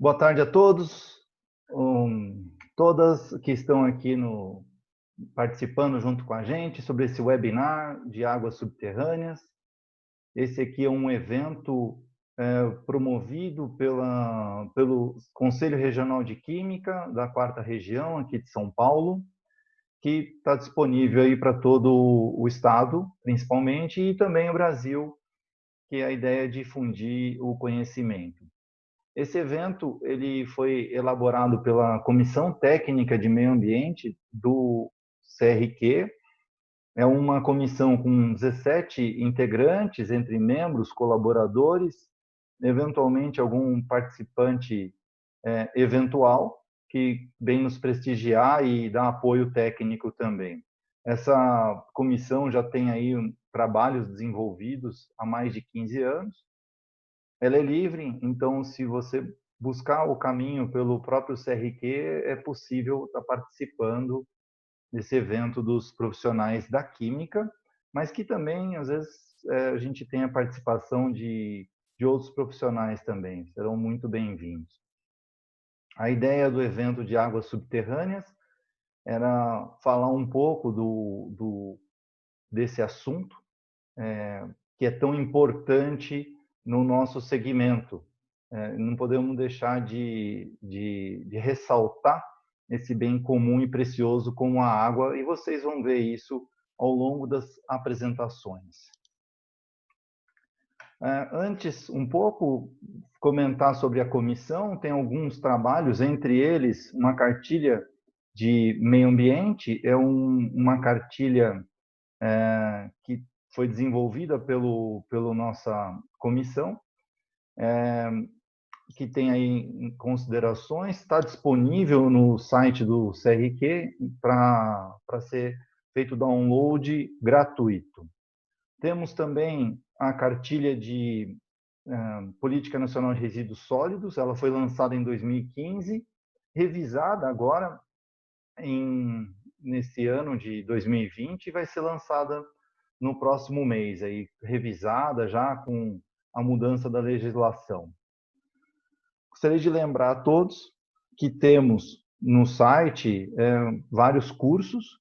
Boa tarde a todos, todas que estão aqui participando junto com a gente sobre esse webinar de águas subterrâneas. Esse aqui é um evento promovido pelo Conselho Regional de Química da 4ª Região aqui de São Paulo, que está disponível aí para todo o estado, principalmente, e também o Brasil, que é a ideia de difundir o conhecimento. Esse evento ele foi elaborado pela Comissão Técnica de Meio Ambiente do CRQ. É uma comissão com 17 integrantes, entre membros, colaboradores, eventualmente algum participante eventual, que vem nos prestigiar e dar apoio técnico também. Essa comissão já tem aí trabalhos desenvolvidos há mais de 15 anos. Ela é livre, então se você buscar o caminho pelo próprio CRQ, é possível estar participando desse evento dos profissionais da química, mas que também, às vezes, a gente tem a participação de outros profissionais também, serão muito bem-vindos. A ideia do evento de águas subterrâneas era falar um pouco desse assunto, que é tão importante no nosso segmento. Não podemos deixar de ressaltar esse bem comum e precioso como a água, e vocês vão ver isso ao longo das apresentações. Antes, um pouco, comentar sobre a comissão, tem alguns trabalhos, entre eles, uma cartilha de meio ambiente, é uma cartilha que foi desenvolvida pela nossa comissão, que tem aí considerações, está disponível no site do CRQ para ser feito download gratuito. Temos também a cartilha de Política Nacional de Resíduos Sólidos, ela foi lançada em 2015, revisada agora nesse ano de 2020 e vai ser lançada no próximo mês, aí, revisada já com a mudança da legislação. Gostaria de lembrar a todos que temos no site vários cursos,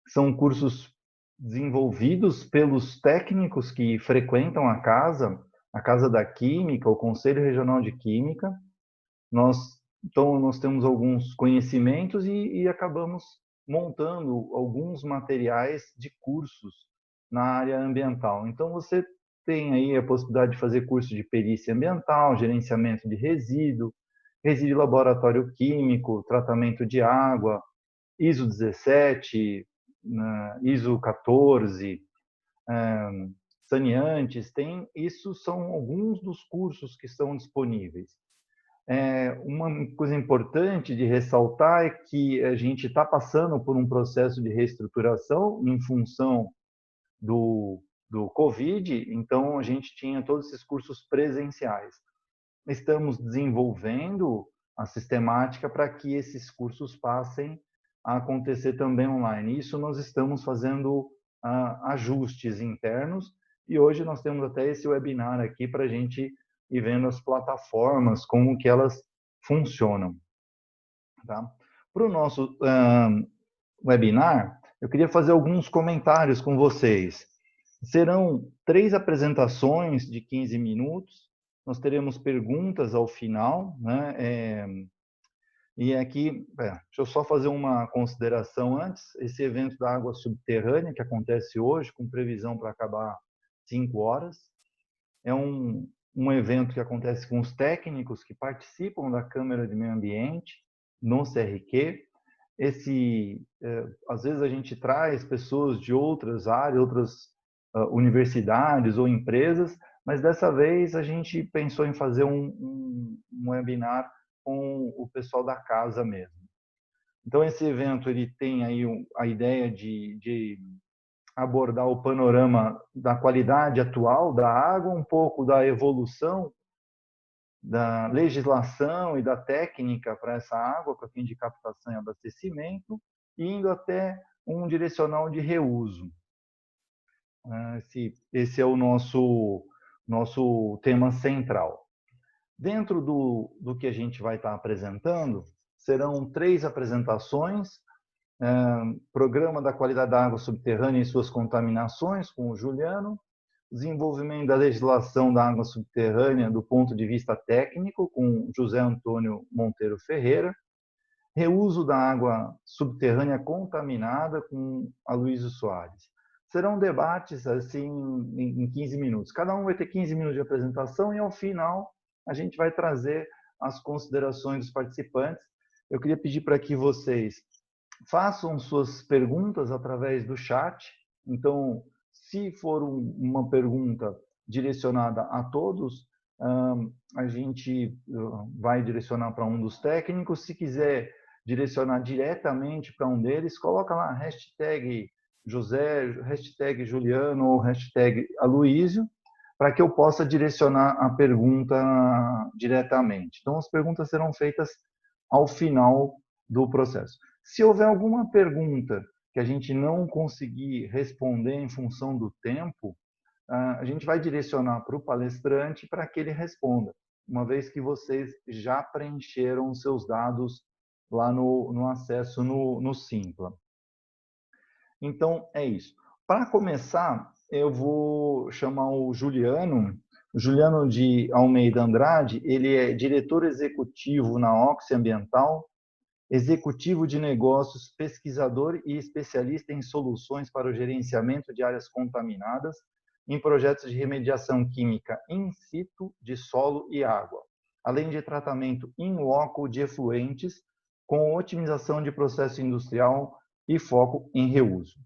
são cursos desenvolvidos pelos técnicos que frequentam a Casa da Química, o Conselho Regional de Química. Então, nós temos alguns conhecimentos e acabamos montando alguns materiais de cursos na área ambiental. Então, você tem aí a possibilidade de fazer curso de perícia ambiental, gerenciamento de resíduo laboratório químico, tratamento de água, ISO 17, ISO 14, saneantes, isso são alguns dos cursos que estão disponíveis. Uma coisa importante de ressaltar é que a gente está passando por um processo de reestruturação em função do Covid, então a gente tinha todos esses cursos presenciais. Estamos desenvolvendo a sistemática para que esses cursos passem a acontecer também online. Isso nós estamos fazendo ajustes internos e hoje nós temos até esse webinar aqui para a gente ir vendo as plataformas, como que elas funcionam. Tá? Para o nosso webinar, eu queria fazer alguns comentários com vocês. Serão 3 apresentações de 15 minutos, nós teremos perguntas ao final, né? E aqui, deixa eu só fazer uma consideração antes, esse evento da água subterrânea, que acontece hoje, com previsão para acabar 5 horas, é um evento que acontece com os técnicos que participam da Câmara de Meio Ambiente, no CRQ. Às vezes a gente traz pessoas de outras áreas, outras universidades ou empresas, mas dessa vez a gente pensou em fazer um webinar com o pessoal da casa mesmo. Então esse evento ele tem aí a ideia de abordar o panorama da qualidade atual da água, um pouco da evolução da legislação e da técnica para essa água, para fim de captação e abastecimento, indo até um direcional de reuso. Esse é o nosso tema central. Dentro do que a gente vai estar apresentando, serão 3 apresentações, Programa da Qualidade da Água Subterrânea e suas contaminações, com o Juliano, desenvolvimento da legislação da água subterrânea do ponto de vista técnico, com José Antônio Monteiro Ferreira, reuso da água subterrânea contaminada, com Aloysio Soares. Serão debates assim em 15 minutos. Cada um vai ter 15 minutos de apresentação e, ao final, a gente vai trazer as considerações dos participantes. Eu queria pedir para que vocês façam suas perguntas através do chat. Então, se for uma pergunta direcionada a todos, a gente vai direcionar para um dos técnicos. Se quiser direcionar diretamente para um deles, coloca lá hashtag José, hashtag Juliano ou hashtag Aloysio, para que eu possa direcionar a pergunta diretamente. Então, as perguntas serão feitas ao final do processo. Se houver alguma pergunta que a gente não conseguir responder em função do tempo, a gente vai direcionar para o palestrante para que ele responda, uma vez que vocês já preencheram os seus dados lá no acesso no Simpla. Então, é isso. Para começar, eu vou chamar o Juliano de Almeida Andrade. Ele é diretor executivo na Oxy Ambiental, executivo de negócios, pesquisador e especialista em soluções para o gerenciamento de áreas contaminadas em projetos de remediação química in situ de solo e água, além de tratamento in loco de efluentes, com otimização de processo industrial e foco em reuso.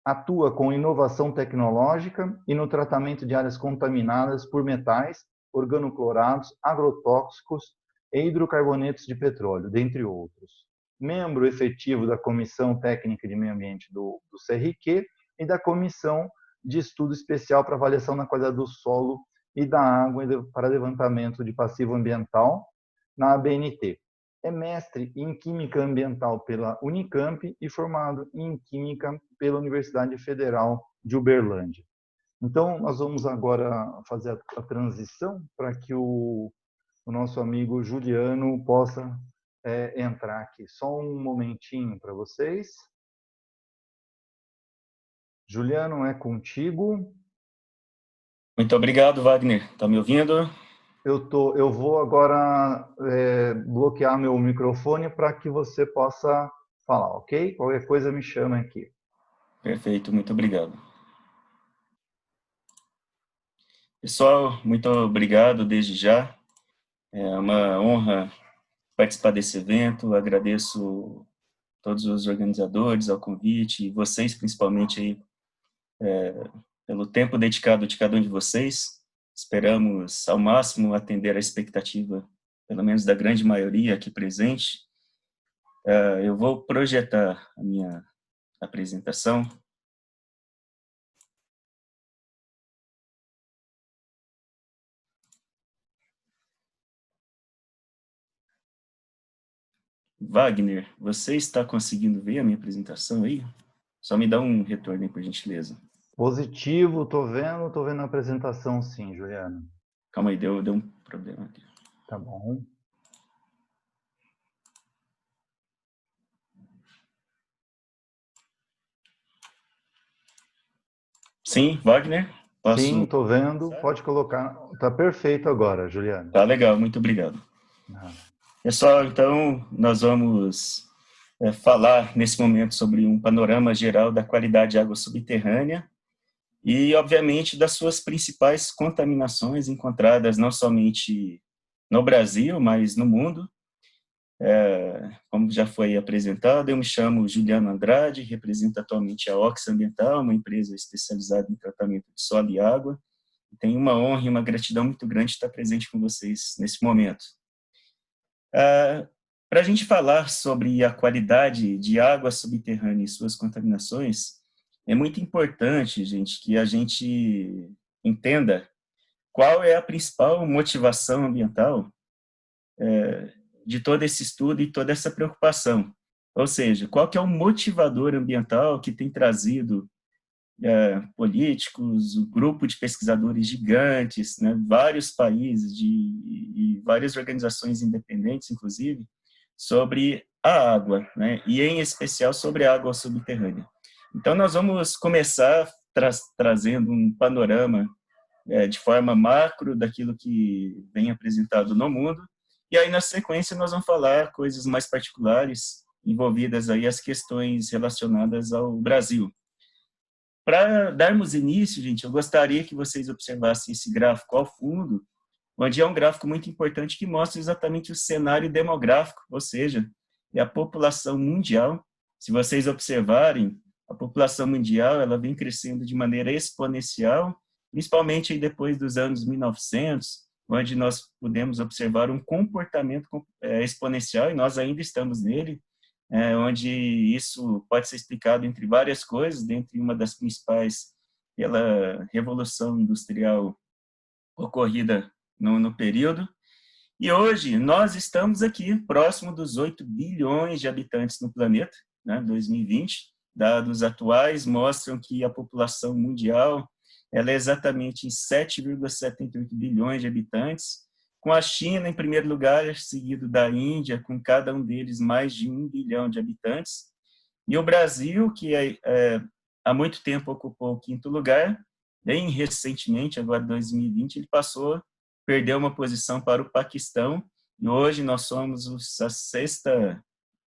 Atua com inovação tecnológica e no tratamento de áreas contaminadas por metais, organoclorados, agrotóxicos e hidrocarbonetos de petróleo, dentre outros. Membro efetivo da Comissão Técnica de Meio Ambiente do CRQ e da Comissão de Estudo Especial para Avaliação da Qualidade do Solo e da Água para Levantamento de Passivo Ambiental na ABNT. É mestre em Química Ambiental pela Unicamp e formado em Química pela Universidade Federal de Uberlândia. Então, nós vamos agora fazer a transição para que o nosso amigo Juliano possa entrar aqui. Só um momentinho para vocês. Juliano, é contigo. Muito obrigado, Wagner. Está me ouvindo? Eu vou agora bloquear meu microfone para que você possa falar, ok? Qualquer coisa me chama aqui. Perfeito, muito obrigado. Pessoal, muito obrigado desde já. É uma honra participar desse evento. Agradeço a todos os organizadores ao convite e vocês, principalmente, aí, pelo tempo dedicado de cada um de vocês. Esperamos, ao máximo, atender a expectativa, pelo menos da grande maioria aqui presente. Eu vou projetar a minha apresentação. Wagner, você está conseguindo ver a minha apresentação aí? Só me dá um retorno aí, por gentileza. Positivo, tô vendo a apresentação sim, Juliano. Calma aí, deu um problema aqui. Tá bom. Sim, Wagner? Posso... Sim, tô vendo. Pode colocar. Tá perfeito agora, Juliano. Tá legal, muito obrigado. Pessoal, então, nós vamos falar nesse momento sobre um panorama geral da qualidade de água subterrânea e, obviamente, das suas principais contaminações encontradas não somente no Brasil, mas no mundo. Como já foi apresentado, eu me chamo Juliano Andrade, represento atualmente a Oxy Ambiental, uma empresa especializada em tratamento de solo e água. Tenho uma honra e uma gratidão muito grande de estar presente com vocês nesse momento. Para a gente falar sobre a qualidade de água subterrânea e suas contaminações, é muito importante, gente, que a gente entenda qual é a principal motivação ambiental de todo esse estudo e toda essa preocupação. Ou seja, qual que é o motivador ambiental que tem trazido políticos, um grupo de pesquisadores gigantes, né, vários países e várias organizações independentes, inclusive, sobre a água, né, e em especial sobre a água subterrânea. Então, nós vamos começar trazendo um panorama de forma macro daquilo que vem apresentado no mundo, e aí, na sequência, nós vamos falar coisas mais particulares envolvidas aí as questões relacionadas ao Brasil. Para darmos início, gente, eu gostaria que vocês observassem esse gráfico ao fundo, onde é um gráfico muito importante que mostra exatamente o cenário demográfico, ou seja, é a população mundial. Se vocês observarem, a população mundial ela vem crescendo de maneira exponencial, principalmente aí depois dos anos 1900, onde nós podemos observar um comportamento exponencial, e nós ainda estamos nele, onde isso pode ser explicado entre várias coisas, dentre uma das principais pela Revolução Industrial ocorrida no período. E hoje nós estamos aqui próximo dos 8 bilhões de habitantes no planeta, né? 2020, dados atuais mostram que a população mundial ela é exatamente em 7,78 bilhões de habitantes, com a China em primeiro lugar, seguido da Índia, com cada um deles mais de 1 bilhão de habitantes, e o Brasil, que há muito tempo ocupou o quinto lugar, bem recentemente, agora 2020, ele perdeu uma posição para o Paquistão, e hoje nós somos o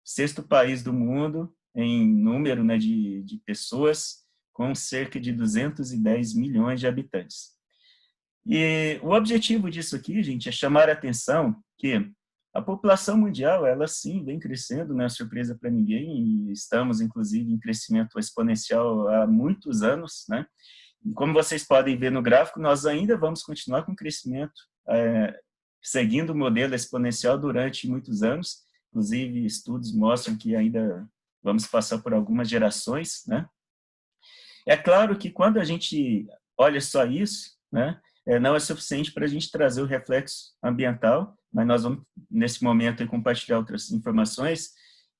sexto país do mundo em número, né, de pessoas, com cerca de 210 milhões de habitantes. E o objetivo disso aqui, gente, é chamar a atenção que a população mundial, ela sim vem crescendo, não é surpresa para ninguém, e estamos, inclusive, em crescimento exponencial há muitos anos, né? E como vocês podem ver no gráfico, nós ainda vamos continuar com crescimento, seguindo o modelo exponencial durante muitos anos, inclusive estudos mostram que ainda vamos passar por algumas gerações, né? É claro que quando a gente olha só isso, né, não é suficiente para a gente trazer o reflexo ambiental, mas nós vamos, nesse momento, compartilhar outras informações.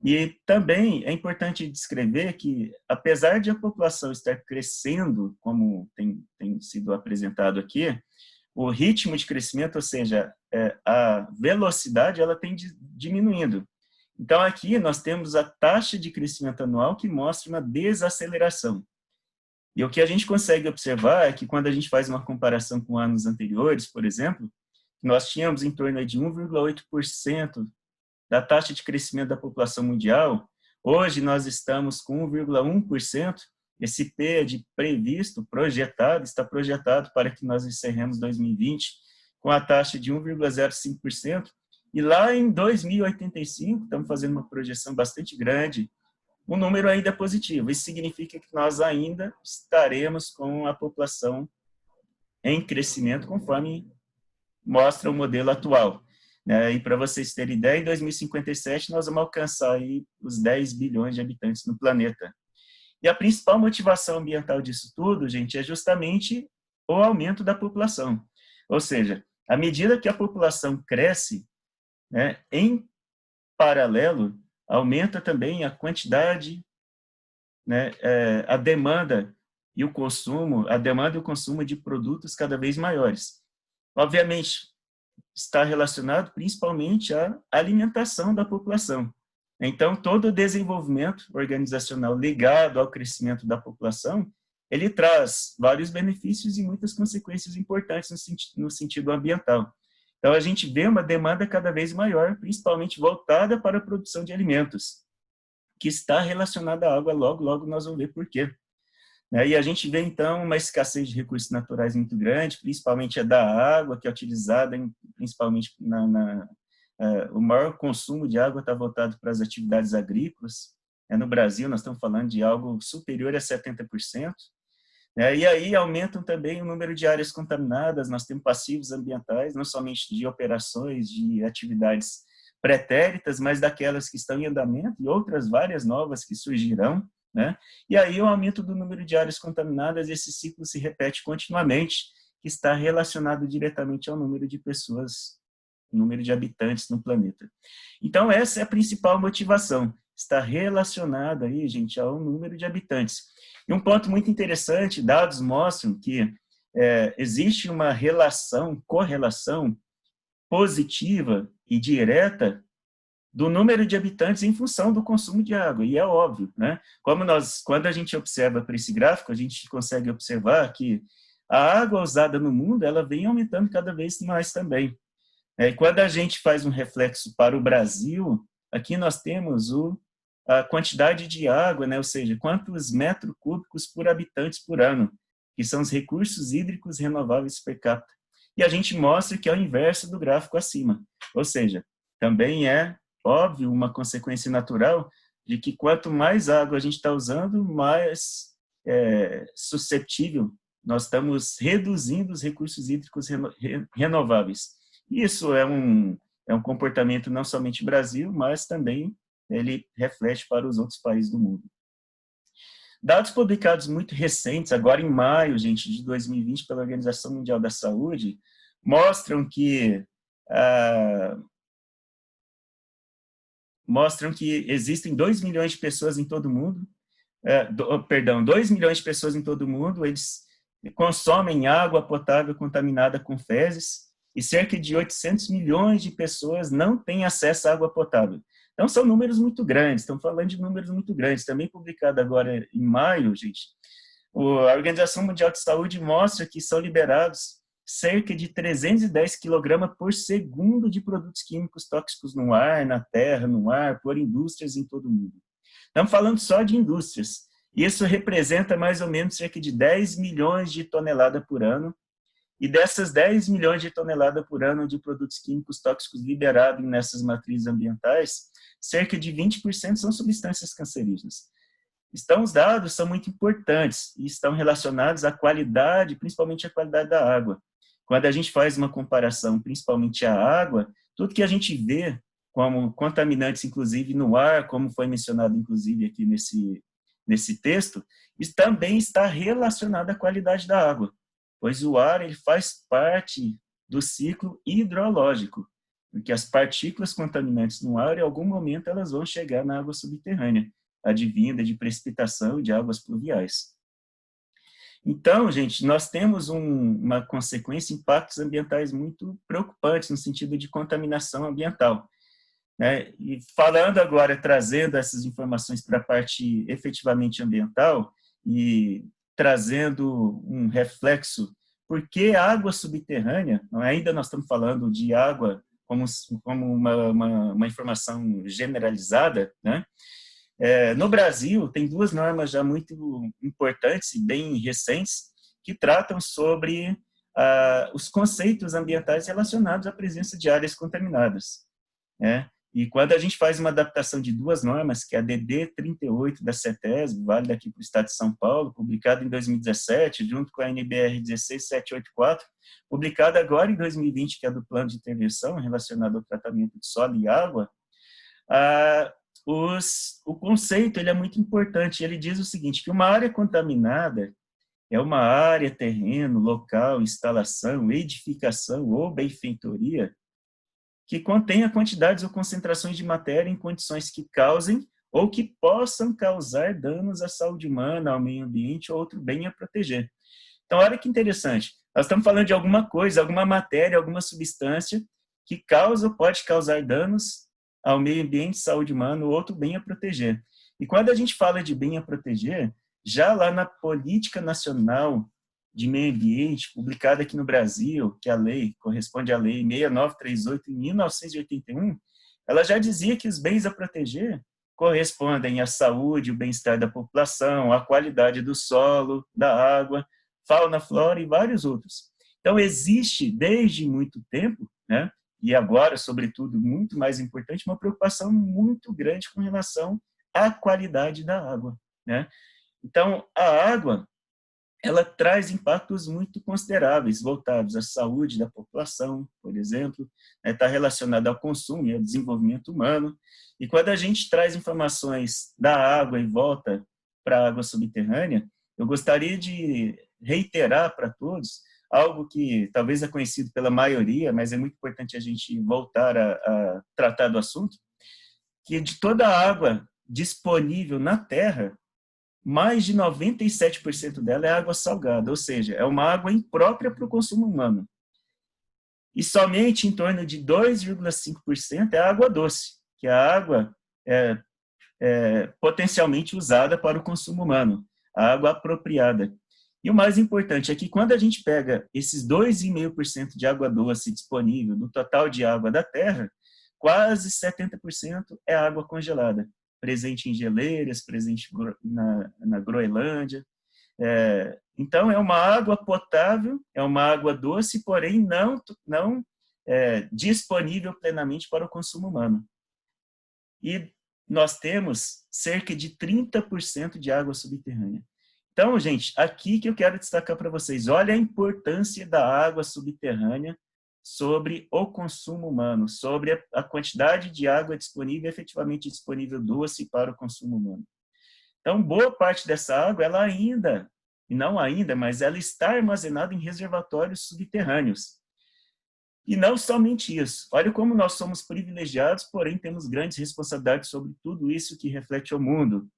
E também é importante descrever que, apesar de a população estar crescendo, como tem sido apresentado aqui, o ritmo de crescimento, ou seja, a velocidade, ela tem diminuindo. Então, aqui nós temos a taxa de crescimento anual que mostra uma desaceleração. E o que a gente consegue observar é que quando a gente faz uma comparação com anos anteriores, por exemplo, nós tínhamos em torno de 1,8% da taxa de crescimento da população mundial, hoje nós estamos com 1,1%, esse PEA previsto, está projetado para que nós encerremos 2020 com a taxa de 1,05%, e lá em 2085, estamos fazendo uma projeção bastante grande, o número ainda é positivo. Isso significa que nós ainda estaremos com a população em crescimento, conforme mostra o modelo atual. E para vocês terem ideia, em 2057 nós vamos alcançar aí os 10 bilhões de habitantes no planeta. E a principal motivação ambiental disso tudo, gente, é justamente o aumento da população. Ou seja, à medida que a população cresce, né, em paralelo, aumenta também a quantidade, né, a demanda e o consumo de produtos cada vez maiores. Obviamente, está relacionado principalmente à alimentação da população. Então, todo o desenvolvimento organizacional ligado ao crescimento da população, ele traz vários benefícios e muitas consequências importantes no sentido ambiental. Então, a gente vê uma demanda cada vez maior, principalmente voltada para a produção de alimentos, que está relacionada à água, logo nós vamos ver por quê. E a gente vê, então, uma escassez de recursos naturais muito grande, principalmente a da água, que é utilizada principalmente o maior consumo de água está voltado para as atividades agrícolas. No Brasil, nós estamos falando de algo superior a 70%. E aí aumentam também o número de áreas contaminadas, nós temos passivos ambientais, não somente de operações, de atividades pretéritas, mas daquelas que estão em andamento e outras várias novas que surgirão. E aí o aumento do número de áreas contaminadas, esse ciclo se repete continuamente, que está relacionado diretamente ao número de pessoas, número de habitantes no planeta. Então, essa é a principal motivação. está relacionada aí, gente, ao número de habitantes. E um ponto muito interessante, dados mostram que existe uma correlação positiva e direta do número de habitantes em função do consumo de água, e é óbvio, né? Quando a gente observa para esse gráfico, a gente consegue observar que a água usada no mundo, ela vem aumentando cada vez mais também. E quando a gente faz um reflexo para o Brasil, aqui nós temos a quantidade de água, né? Ou seja, quantos metros cúbicos por habitante por ano, que são os recursos hídricos renováveis per capita. E a gente mostra que é o inverso do gráfico acima, ou seja, também é óbvio, uma consequência natural de que quanto mais água a gente está usando, mais susceptível nós estamos reduzindo os recursos hídricos renováveis. Isso é um comportamento não somente no Brasil, mas também ele reflete para os outros países do mundo. Dados publicados muito recentes, agora em maio, gente, de 2020, pela Organização Mundial da Saúde, mostram que existem 2 milhões de pessoas em todo o mundo, 2 milhões de pessoas em todo o mundo, eles consomem água potável contaminada com fezes, e cerca de 800 milhões de pessoas não têm acesso à água potável. Então, são números muito grandes, estamos falando de números muito grandes. Também publicado agora em maio, gente, a Organização Mundial de Saúde mostra que são liberados cerca de 310 kg por segundo de produtos químicos tóxicos no ar, na terra, no ar, por indústrias em todo o mundo. Estamos falando só de indústrias. Isso representa mais ou menos cerca de 10 milhões de toneladas por ano. E dessas 10 milhões de toneladas por ano de produtos químicos tóxicos liberados nessas matrizes ambientais, cerca de 20% são substâncias cancerígenas. Então, os dados são muito importantes e estão relacionados à qualidade, principalmente à qualidade da água. Quando a gente faz uma comparação, principalmente à água, tudo que a gente vê como contaminantes, inclusive no ar, como foi mencionado, inclusive, aqui nesse texto, isso também está relacionado à qualidade da água, pois o ar ele faz parte do ciclo hidrológico, porque as partículas contaminantes no ar, em algum momento, elas vão chegar na água subterrânea, advinda de precipitação de águas pluviais. Então, gente, nós temos uma consequência, impactos ambientais muito preocupantes no sentido de contaminação ambiental. Né? E falando agora, trazendo essas informações para a parte efetivamente ambiental e trazendo um reflexo, porque a água subterrânea, ainda nós estamos falando de água como uma informação generalizada, né? No Brasil, tem 2 normas já muito importantes e bem recentes que tratam sobre os conceitos ambientais relacionados à presença de áreas contaminadas. Né? E quando a gente faz uma adaptação de 2 normas, que é a DD 38 da CETESB, válida aqui para o Estado de São Paulo, publicada em 2017, junto com a NBR 16784, publicada agora em 2020, que é do Plano de Intervenção relacionado ao tratamento de solo e água, o conceito ele é muito importante. Ele diz o seguinte, que uma área contaminada é uma área, terreno, local, instalação, edificação ou benfeitoria que contenha quantidades ou concentrações de matéria em condições que causem ou que possam causar danos à saúde humana, ao meio ambiente ou outro bem a proteger. Então, olha que interessante. Nós estamos falando de alguma coisa, alguma matéria, alguma substância que causa ou pode causar danos ao meio ambiente, saúde humana ou outro bem a proteger. E quando a gente fala de bem a proteger, já lá na Política Nacional de Meio Ambiente, publicada aqui no Brasil, que a lei corresponde à Lei 6938 de 1981, ela já dizia que os bens a proteger correspondem à saúde, o bem-estar da população, à qualidade do solo, da água, fauna, flora e vários outros. Então, existe desde muito tempo, né, e agora, sobretudo, muito mais importante, uma preocupação muito grande com relação à qualidade da água. Né? Então, a água, ela traz impactos muito consideráveis, voltados à saúde da população, por exemplo, está relacionado ao consumo e ao desenvolvimento humano. E quando a gente traz informações da água e volta para a água subterrânea, eu gostaria de reiterar para todos algo que talvez é conhecido pela maioria, mas é muito importante a gente voltar a tratar do assunto, que de toda a água disponível na Terra, mais de 97% dela é água salgada, ou seja, é uma água imprópria para o consumo humano. E somente em torno de 2,5% é água doce, que é a água potencialmente usada para o consumo humano, a água apropriada. E o mais importante é que quando a gente pega esses 2,5% de água doce disponível no total de água da Terra, quase 70% é água congelada, presente em geleiras, presente na Groenlândia. Então, é uma água potável, é uma água doce, porém não disponível plenamente para o consumo humano. E nós temos cerca de 30% de água subterrânea. Então, gente, aqui que eu quero destacar para vocês, olha a importância da água subterrânea sobre o consumo humano, sobre a quantidade de água disponível, efetivamente disponível doce para o consumo humano. Então, boa parte dessa água, ela ainda, e não ainda, mas ela está armazenada em reservatórios subterrâneos. E não somente isso. Olha como nós somos privilegiados, porém temos grandes responsabilidades sobre tudo isso que reflete o mundo.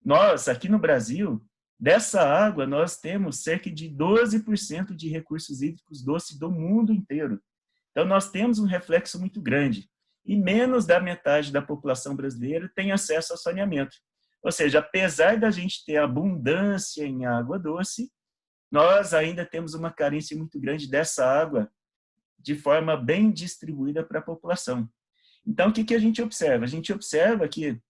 Nós, aqui no Brasil, dessa água, nós temos cerca de 12% de recursos hídricos doces do mundo inteiro. Então, nós temos um reflexo muito grande. E menos da metade da população brasileira tem acesso ao saneamento. Ou seja, apesar da gente ter abundância em água doce, nós ainda temos uma carência muito grande dessa água de forma bem distribuída para a população. Então, o que a gente observa? A gente observa que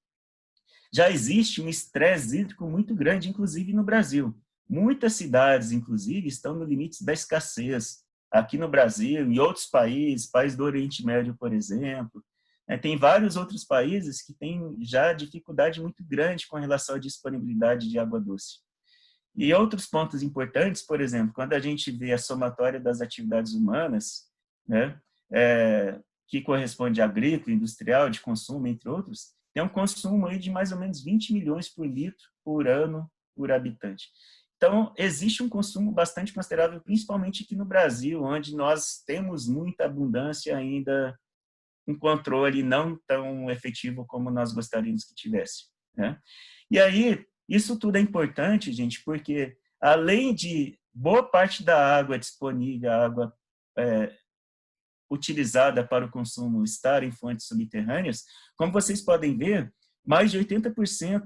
já existe um estresse hídrico muito grande, inclusive no Brasil. Muitas cidades, inclusive, estão no limite da escassez. Aqui no Brasil, em outros países, países do Oriente Médio, por exemplo. Tem vários outros países que têm já dificuldade muito grande com relação à disponibilidade de água doce. E outros pontos importantes, por exemplo, quando a gente vê a somatória das atividades humanas, né, que corresponde a agrícola, industrial, de consumo, entre outros, tem um consumo aí de mais ou menos 20 milhões por litro por ano por habitante. Então, existe um consumo bastante considerável, principalmente aqui no Brasil, onde nós temos muita abundância ainda, um controle não tão efetivo como nós gostaríamos que tivesse, né? E aí, isso tudo é importante, gente, porque além de boa parte da água disponível, a água utilizada para o consumo estar em fontes subterrâneas, como vocês podem ver, mais de 80%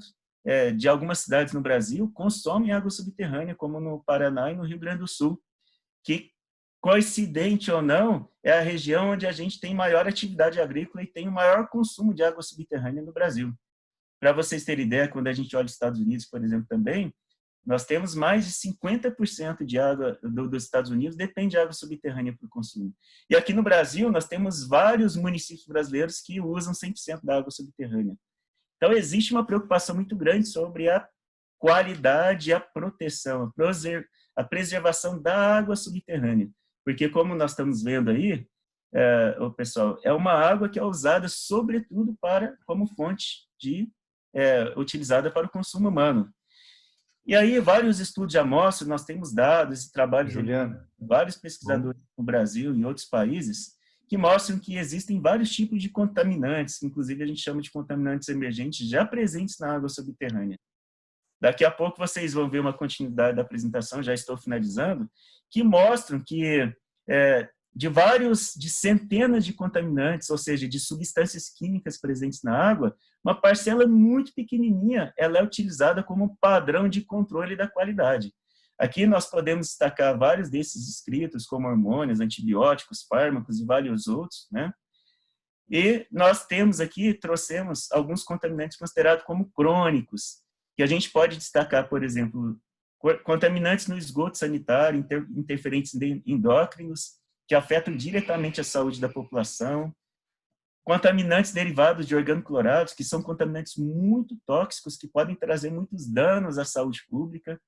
de algumas cidades no Brasil consomem água subterrânea, como no Paraná e no Rio Grande do Sul, que, coincidente ou não, é a região onde a gente tem maior atividade agrícola e tem o maior consumo de água subterrânea no Brasil. Para vocês terem ideia, quando a gente olha os Estados Unidos, por exemplo, também, nós temos mais de 50% de água dos Estados Unidos depende de água subterrânea para o consumo. E aqui no Brasil, nós temos vários municípios brasileiros que usam 100% da água subterrânea. Então, existe uma preocupação muito grande sobre a qualidade, a proteção, a preservação da água subterrânea. Porque, como nós estamos vendo aí, pessoal, é uma água que é usada, sobretudo, como fonte utilizada para o consumo humano. E aí, vários estudos já mostram, nós temos dados e trabalhos de vários pesquisadores no Brasil e em outros países, que mostram que existem vários tipos de contaminantes, inclusive a gente chama de contaminantes emergentes, já presentes na água subterrânea. Daqui a pouco vocês vão ver uma continuidade da apresentação, já estou finalizando, que mostram que de centenas de contaminantes, ou seja, de substâncias químicas presentes na água, uma parcela muito pequenininha, ela é utilizada como padrão de controle da qualidade. Aqui nós podemos destacar vários desses descritos, como hormônios, antibióticos, fármacos e vários outros, né? E nós temos aqui, trouxemos alguns contaminantes considerados como crônicos, que a gente pode destacar, por exemplo, contaminantes no esgoto sanitário, interferentes endócrinos, que afetam diretamente a saúde da população, contaminantes derivados de organoclorados, que são contaminantes muito tóxicos, que podem trazer muitos danos à saúde pública,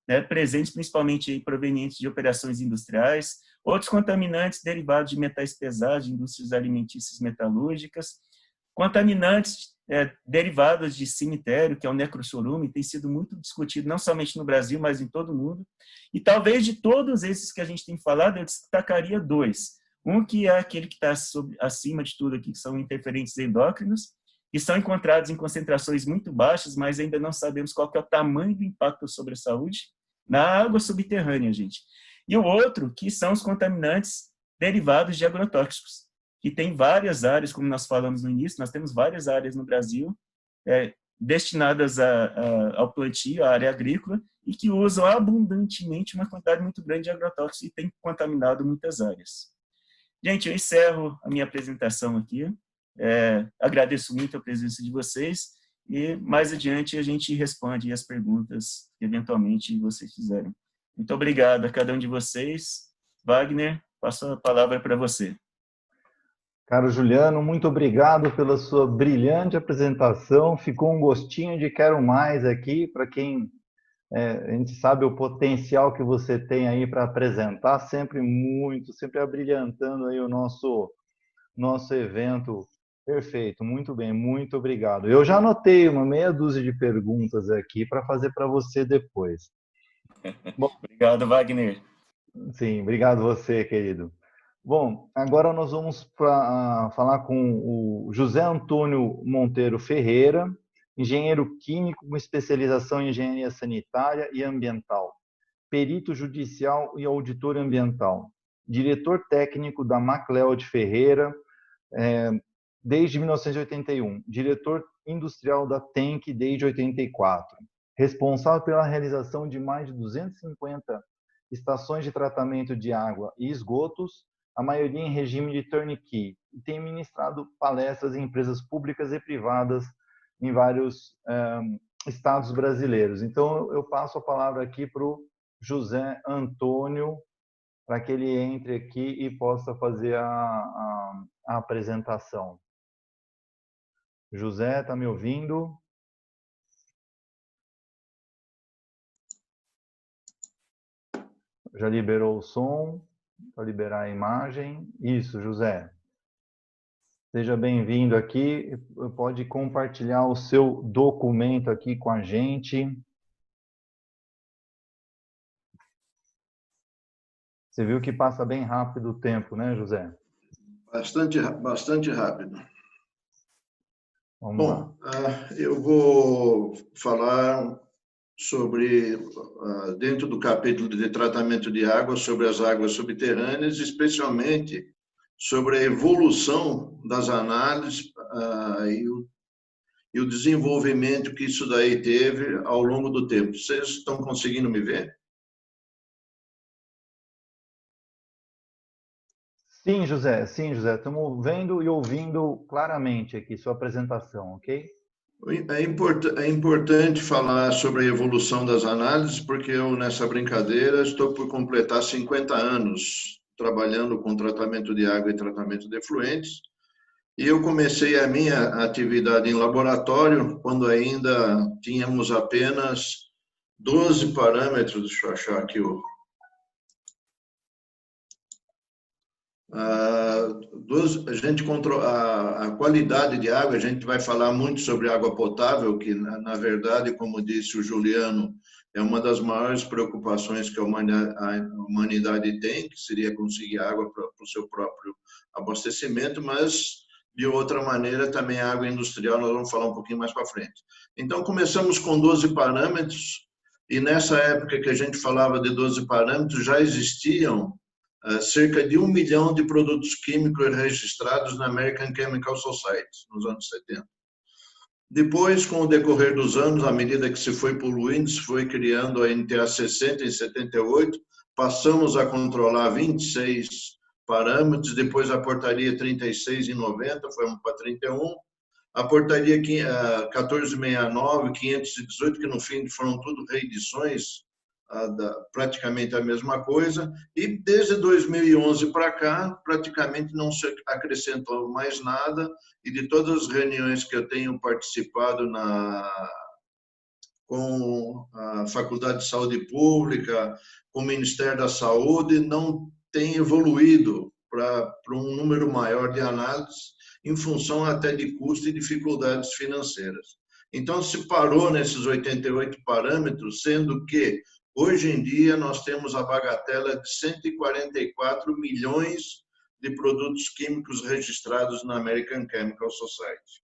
né, presentes principalmente provenientes de operações industriais, outros contaminantes derivados de metais pesados, de indústrias alimentícias metalúrgicas, contaminantes derivados de cemitério, que é o necrochorume, tem sido muito discutido não somente no Brasil, mas em todo o mundo. E talvez de todos esses que a gente tem falado, eu destacaria dois. Um que é aquele que está acima de tudo aqui, que são interferentes endócrinos, que são encontrados em concentrações muito baixas, mas ainda não sabemos qual que é o tamanho do impacto sobre a saúde na água subterrânea, gente. E o outro, que são os contaminantes derivados de agrotóxicos, que tem várias áreas, como nós falamos no início, nós temos várias áreas no Brasil destinadas ao plantio, à área agrícola, e que usam abundantemente uma quantidade muito grande de agrotóxicos e tem contaminado muitas áreas. Gente, eu encerro a minha apresentação aqui. Agradeço muito a presença de vocês e mais adiante a gente responde as perguntas que eventualmente vocês fizerem. Muito obrigado a cada um de vocês. Wagner, passo a palavra para você. Caro Juliano, muito obrigado pela sua brilhante apresentação. Ficou um gostinho de quero mais aqui, para quem a gente sabe o potencial que você tem aí para apresentar, sempre abrilhantando aí o nosso evento. Perfeito, muito bem, muito obrigado. Eu já anotei uma meia dúzia de perguntas aqui para fazer para você depois. Bom, obrigado, Wagner. Sim, obrigado você, querido. Bom, agora nós vamos falar com o José Antônio Monteiro Ferreira, engenheiro químico com especialização em engenharia sanitária e ambiental, perito judicial e auditor ambiental, diretor técnico da MacLeod Ferreira, desde 1981, diretor industrial da TENC desde 84, responsável pela realização de mais de 250 estações de tratamento de água e esgotos, a maioria em regime de turnkey, e tem ministrado palestras em empresas públicas e privadas em vários estados brasileiros. Então, eu passo a palavra aqui para o José Antônio, para que ele entre aqui e possa fazer a apresentação. José, está me ouvindo? Já liberou o som? Para liberar a imagem? Isso, José. Seja bem-vindo aqui. Pode compartilhar o seu documento aqui com a gente. Você viu que passa bem rápido o tempo, né, José? Bastante rápido. Vamos lá. Eu vou falar sobre, dentro do capítulo de tratamento de água, sobre as águas subterrâneas, especialmente sobre a evolução das análises e o desenvolvimento que isso daí teve ao longo do tempo. Vocês estão conseguindo me ver? Sim, José. Estamos vendo e ouvindo claramente aqui sua apresentação, ok? É importante falar sobre a evolução das análises, porque eu, nessa brincadeira, estou por completar 50 anos trabalhando com tratamento de água e tratamento de efluentes. E eu comecei a minha atividade em laboratório quando ainda tínhamos apenas 12 parâmetros. Deixa eu achar aqui a gente controla a qualidade de água. A gente vai falar muito sobre água potável, que na verdade, como disse o Juliano, é uma das maiores preocupações que a humanidade tem, que seria conseguir água para o seu próprio abastecimento, mas de outra maneira também a água industrial, nós vamos falar um pouquinho mais para frente. Então começamos com 12 parâmetros, e nessa época que a gente falava de 12 parâmetros já existiam cerca de 1 milhão de produtos químicos registrados na American Chemical Society, nos anos 70. Depois, com o decorrer dos anos, à medida que se foi poluindo, se foi criando a NTA 60 em 78, passamos a controlar 26 parâmetros, depois a portaria 36 em 90, fomos para 31, a portaria 1469, 518, que no fim foram tudo reedições, praticamente a mesma coisa, e desde 2011 para cá, praticamente não se acrescentou mais nada, e de todas as reuniões que eu tenho participado com a Faculdade de Saúde Pública, com o Ministério da Saúde, não tem evoluído para um número maior de análises, em função até de custo e dificuldades financeiras. Então, se parou nesses 88 parâmetros, sendo que hoje em dia, nós temos a bagatela de 144 milhões de produtos químicos registrados na American Chemical Society.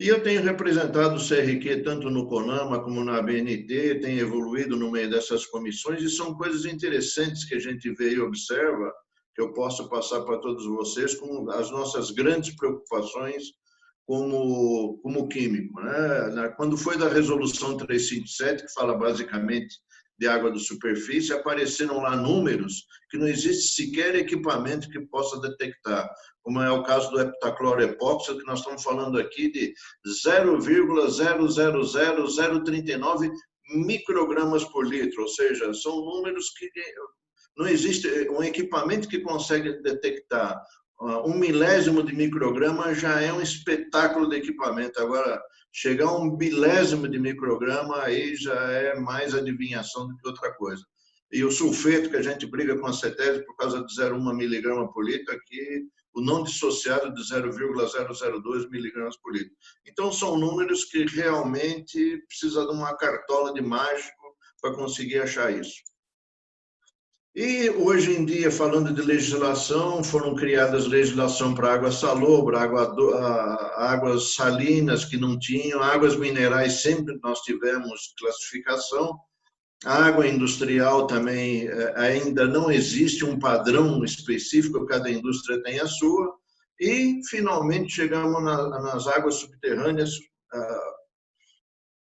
E eu tenho representado o CRQ tanto no CONAMA como na ABNT, tenho evoluído no meio dessas comissões, e são coisas interessantes que a gente vê e observa, que eu posso passar para todos vocês, como as nossas grandes preocupações como químico, né? Quando foi da resolução 357, que fala basicamente de água de superfície, apareceram lá números que não existe sequer equipamento que possa detectar, como é o caso do heptacloroepóxilo, que nós estamos falando aqui de 0,000039 microgramas por litro, ou seja, são números que não existe um equipamento que consegue detectar 1/1000 de micrograma já é um espetáculo de equipamento. Agora, chegar a 1/1000 de micrograma, aí já é mais adivinhação do que outra coisa. E o sulfeto, que a gente briga com a CETESB por causa de 0,1 miligrama por litro, aqui o não dissociado de 0,002 miligramas por litro. Então, são números que realmente precisa de uma cartola de mágico para conseguir achar isso. E hoje em dia, falando de legislação, foram criadas legislação para água salobra, águas salinas que não tinham, águas minerais sempre nós tivemos classificação, água industrial também ainda não existe um padrão específico, cada indústria tem a sua, e finalmente chegamos nas águas subterrâneas,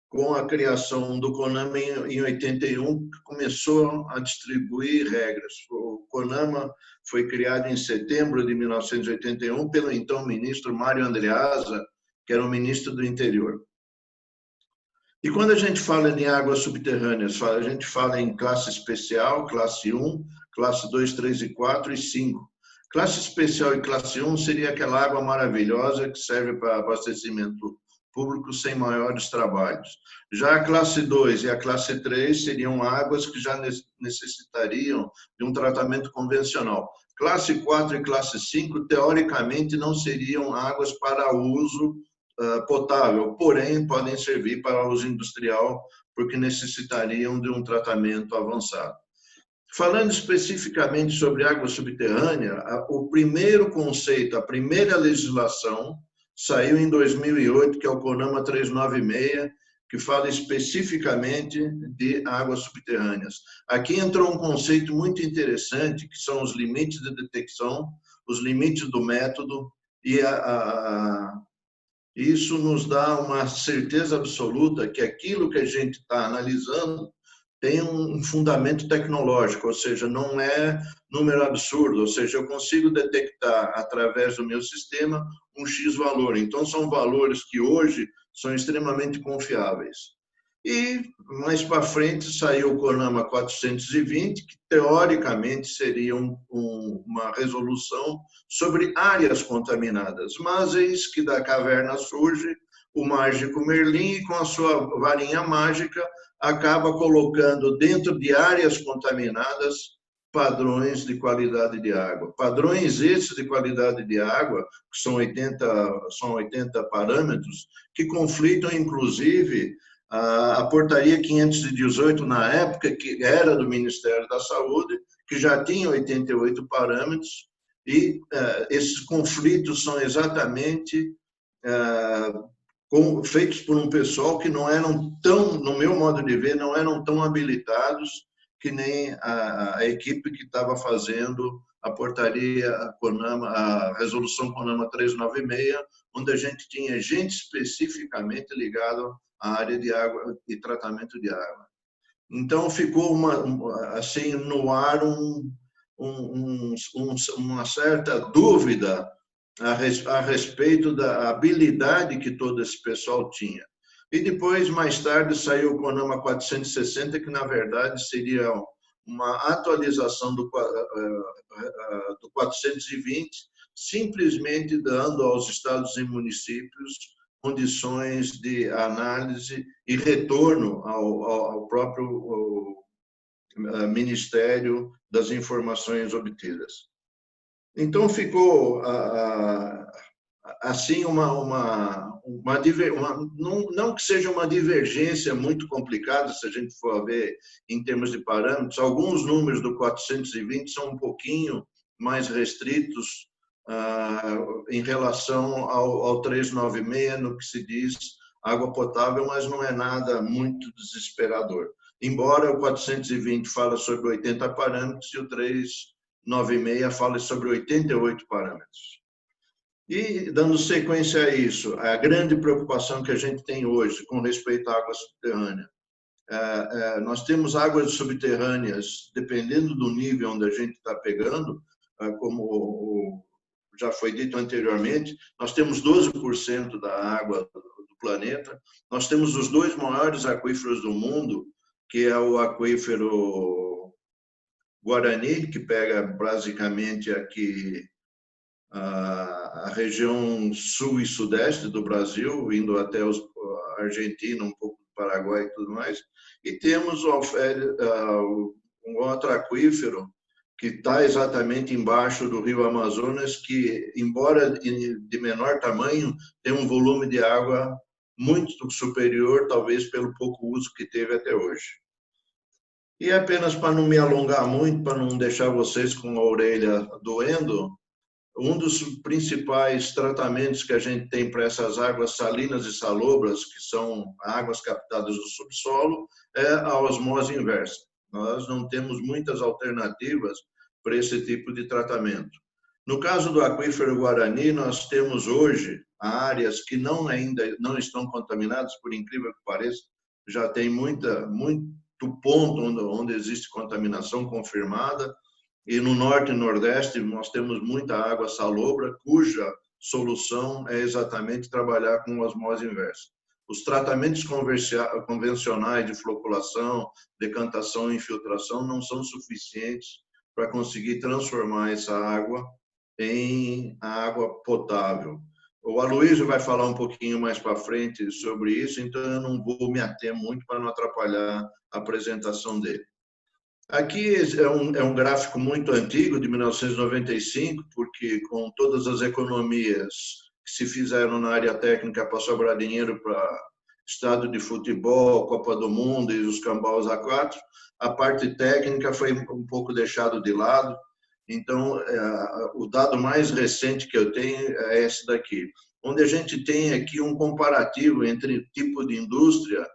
com a criação do CONAMA em 81, que começou a distribuir regras. O CONAMA foi criado em setembro de 1981 pelo então ministro Mário Andreasa, que era o ministro do Interior. E quando a gente fala em águas subterrâneas, a gente fala em classe especial, classe 1, classe 2, 3 e 4 e 5. Classe especial e classe 1 seria aquela água maravilhosa que serve para abastecimento público sem maiores trabalhos. Já a classe 2 e a classe 3 seriam águas que já necessitariam de um tratamento convencional. Classe 4 e classe 5, teoricamente, não seriam águas para uso potável, porém, podem servir para uso industrial, porque necessitariam de um tratamento avançado. Falando especificamente sobre água subterrânea, o primeiro conceito, a primeira legislação, saiu em 2008, que é o CONAMA 396, que fala especificamente de águas subterrâneas. Aqui entrou um conceito muito interessante, que são os limites de detecção, os limites do método, e isso nos dá uma certeza absoluta que aquilo que a gente está analisando tem um fundamento tecnológico, ou seja, não é número absurdo, ou seja, eu consigo detectar através do meu sistema um X valor. Então, são valores que hoje são extremamente confiáveis. E, mais para frente, saiu o CONAMA 420, que teoricamente seria uma resolução sobre áreas contaminadas. Mas eis que da caverna surge o mágico Merlin e, com a sua varinha mágica, acaba colocando dentro de áreas contaminadas padrões de qualidade de água. Padrões esses de qualidade de água, que são 80 parâmetros, que conflitam, inclusive, a portaria 518, na época, que era do Ministério da Saúde, que já tinha 88 parâmetros, e esses conflitos são exatamente feitos por um pessoal que não eram tão, no meu modo de ver, não eram tão habilitados que nem a equipe que estava fazendo a portaria CONAMA, a resolução CONAMA 396, onde a gente tinha gente especificamente ligada à área de água e tratamento de água. Então, ficou assim, no ar uma certa dúvida a respeito da habilidade que todo esse pessoal tinha. E depois, mais tarde, saiu o CONAMA 460, que, na verdade, seria uma atualização do 420, simplesmente dando aos estados e municípios condições de análise e retorno ao próprio Ministério das informações obtidas. Então, ficou assim não que seja uma divergência muito complicada, se a gente for ver em termos de parâmetros. Alguns números do 420 são um pouquinho mais restritos em relação ao 396, no que se diz água potável, mas não é nada muito desesperador. Embora o 420 fala sobre 80 parâmetros e o 396 fala sobre 88 parâmetros. E, dando sequência a isso, a grande preocupação que a gente tem hoje com respeito à água subterrânea, nós temos águas subterrâneas, dependendo do nível onde a gente está pegando, como já foi dito anteriormente, nós temos 12% da água do planeta, nós temos os dois maiores aquíferos do mundo, que é o aquífero Guarani, que pega basicamente aqui a região sul e sudeste do Brasil, indo até a Argentina, um pouco do Paraguai e tudo mais, e temos um outro aquífero que está exatamente embaixo do rio Amazonas, que, embora de menor tamanho, tem um volume de água muito superior, talvez pelo pouco uso que teve até hoje. E apenas para não me alongar muito, para não deixar vocês com a orelha doendo, um dos principais tratamentos que a gente tem para essas águas salinas e salobras, que são águas captadas do subsolo, é a osmose inversa. Nós não temos muitas alternativas para esse tipo de tratamento. No caso do aquífero Guarani, nós temos hoje áreas que ainda não estão contaminadas, por incrível que pareça, já tem muito ponto onde existe contaminação confirmada, e no norte e nordeste nós temos muita água salobra, cuja solução é exatamente trabalhar com osmose inversa. Os tratamentos convencionais de floculação, decantação e infiltração não são suficientes para conseguir transformar essa água em água potável. O Aloysio vai falar um pouquinho mais para frente sobre isso, então eu não vou me ater muito para não atrapalhar a apresentação dele. Aqui é um gráfico muito antigo, de 1995, porque com todas as economias que se fizeram na área técnica para sobrar dinheiro para estado de futebol, Copa do Mundo e os cambaus A4, a parte técnica foi um pouco deixado de lado. Então, o dado mais recente que eu tenho é esse daqui, onde a gente tem aqui um comparativo entre tipo de indústria,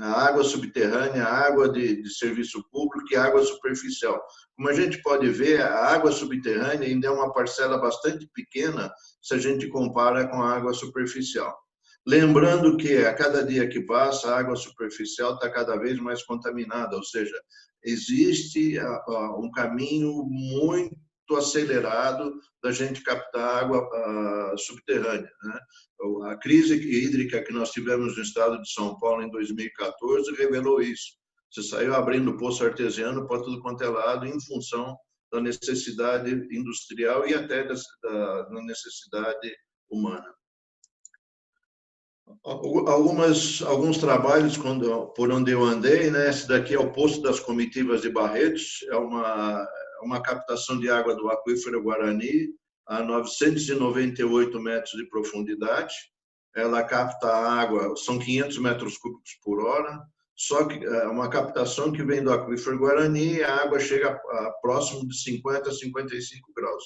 a água subterrânea, a água de serviço público e a água superficial. Como a gente pode ver, a água subterrânea ainda é uma parcela bastante pequena se a gente compara com a água superficial. Lembrando que a cada dia que passa, a água superficial está cada vez mais contaminada, ou seja, existe um caminho muito acelerado da gente captar água subterrânea, né? A crise hídrica que nós tivemos no estado de São Paulo em 2014 revelou isso. Você saiu abrindo poço artesiano para tudo quanto é lado em função da necessidade industrial e até da necessidade humana. Alguns trabalhos por onde eu andei, né? Esse daqui é o Poço das Comitivas de Barretos, é uma captação de água do aquífero Guarani, a 998 metros de profundidade. Ela capta a água, são 500 metros cúbicos por hora, só que é uma captação que vem do aquífero Guarani e a água chega a próximo de 50 a 55 graus.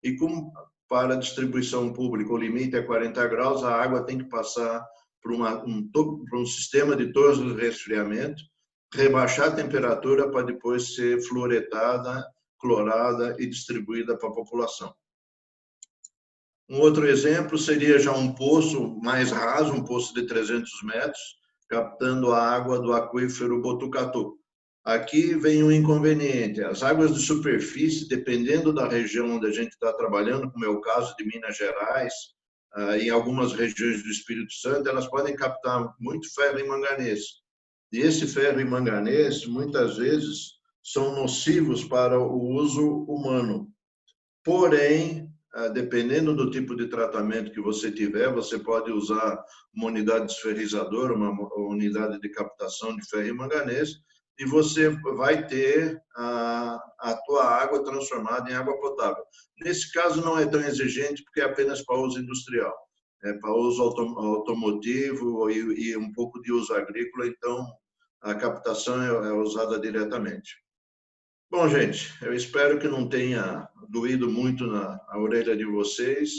E como para a distribuição pública o limite é 40 graus, a água tem que passar por um sistema de torres de resfriamento, rebaixar a temperatura para depois ser fluoretada, clorada e distribuída para a população. Um outro exemplo seria já um poço mais raso, um poço de 300 metros, captando a água do aquífero Botucatu. Aqui vem um inconveniente. As águas de superfície, dependendo da região onde a gente está trabalhando, como é o caso de Minas Gerais, em algumas regiões do Espírito Santo, elas podem captar muito ferro e manganês. E esse ferro e manganês, muitas vezes, são nocivos para o uso humano. Porém, dependendo do tipo de tratamento que você tiver, você pode usar uma unidade desferrizadora, uma unidade de captação de ferro e manganês, e você vai ter a tua água transformada em água potável. Nesse caso, não é tão exigente, porque é apenas para uso industrial. É para uso automotivo e um pouco de uso agrícola, então a captação é usada diretamente. Bom, gente, eu espero que não tenha doído muito na orelha de vocês.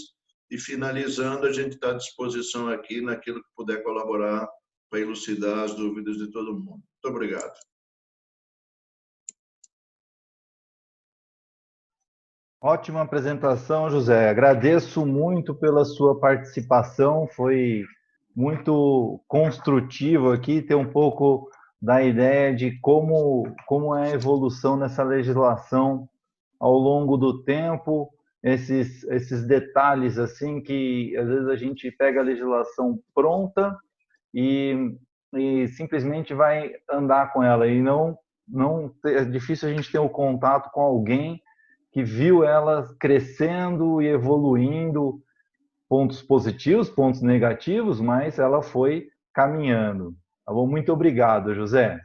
E finalizando, a gente está à disposição aqui naquilo que puder colaborar para elucidar as dúvidas de todo mundo. Muito obrigado. Ótima apresentação, José. Agradeço muito pela sua participação. Foi muito construtivo aqui ter um pouco da ideia de como é a evolução nessa legislação ao longo do tempo, esses detalhes assim que às vezes a gente pega a legislação pronta e simplesmente vai andar com ela e não é difícil a gente ter um contato com alguém que viu ela crescendo e evoluindo, pontos positivos, pontos negativos, mas ela foi caminhando. Tá bom? Muito obrigado, José.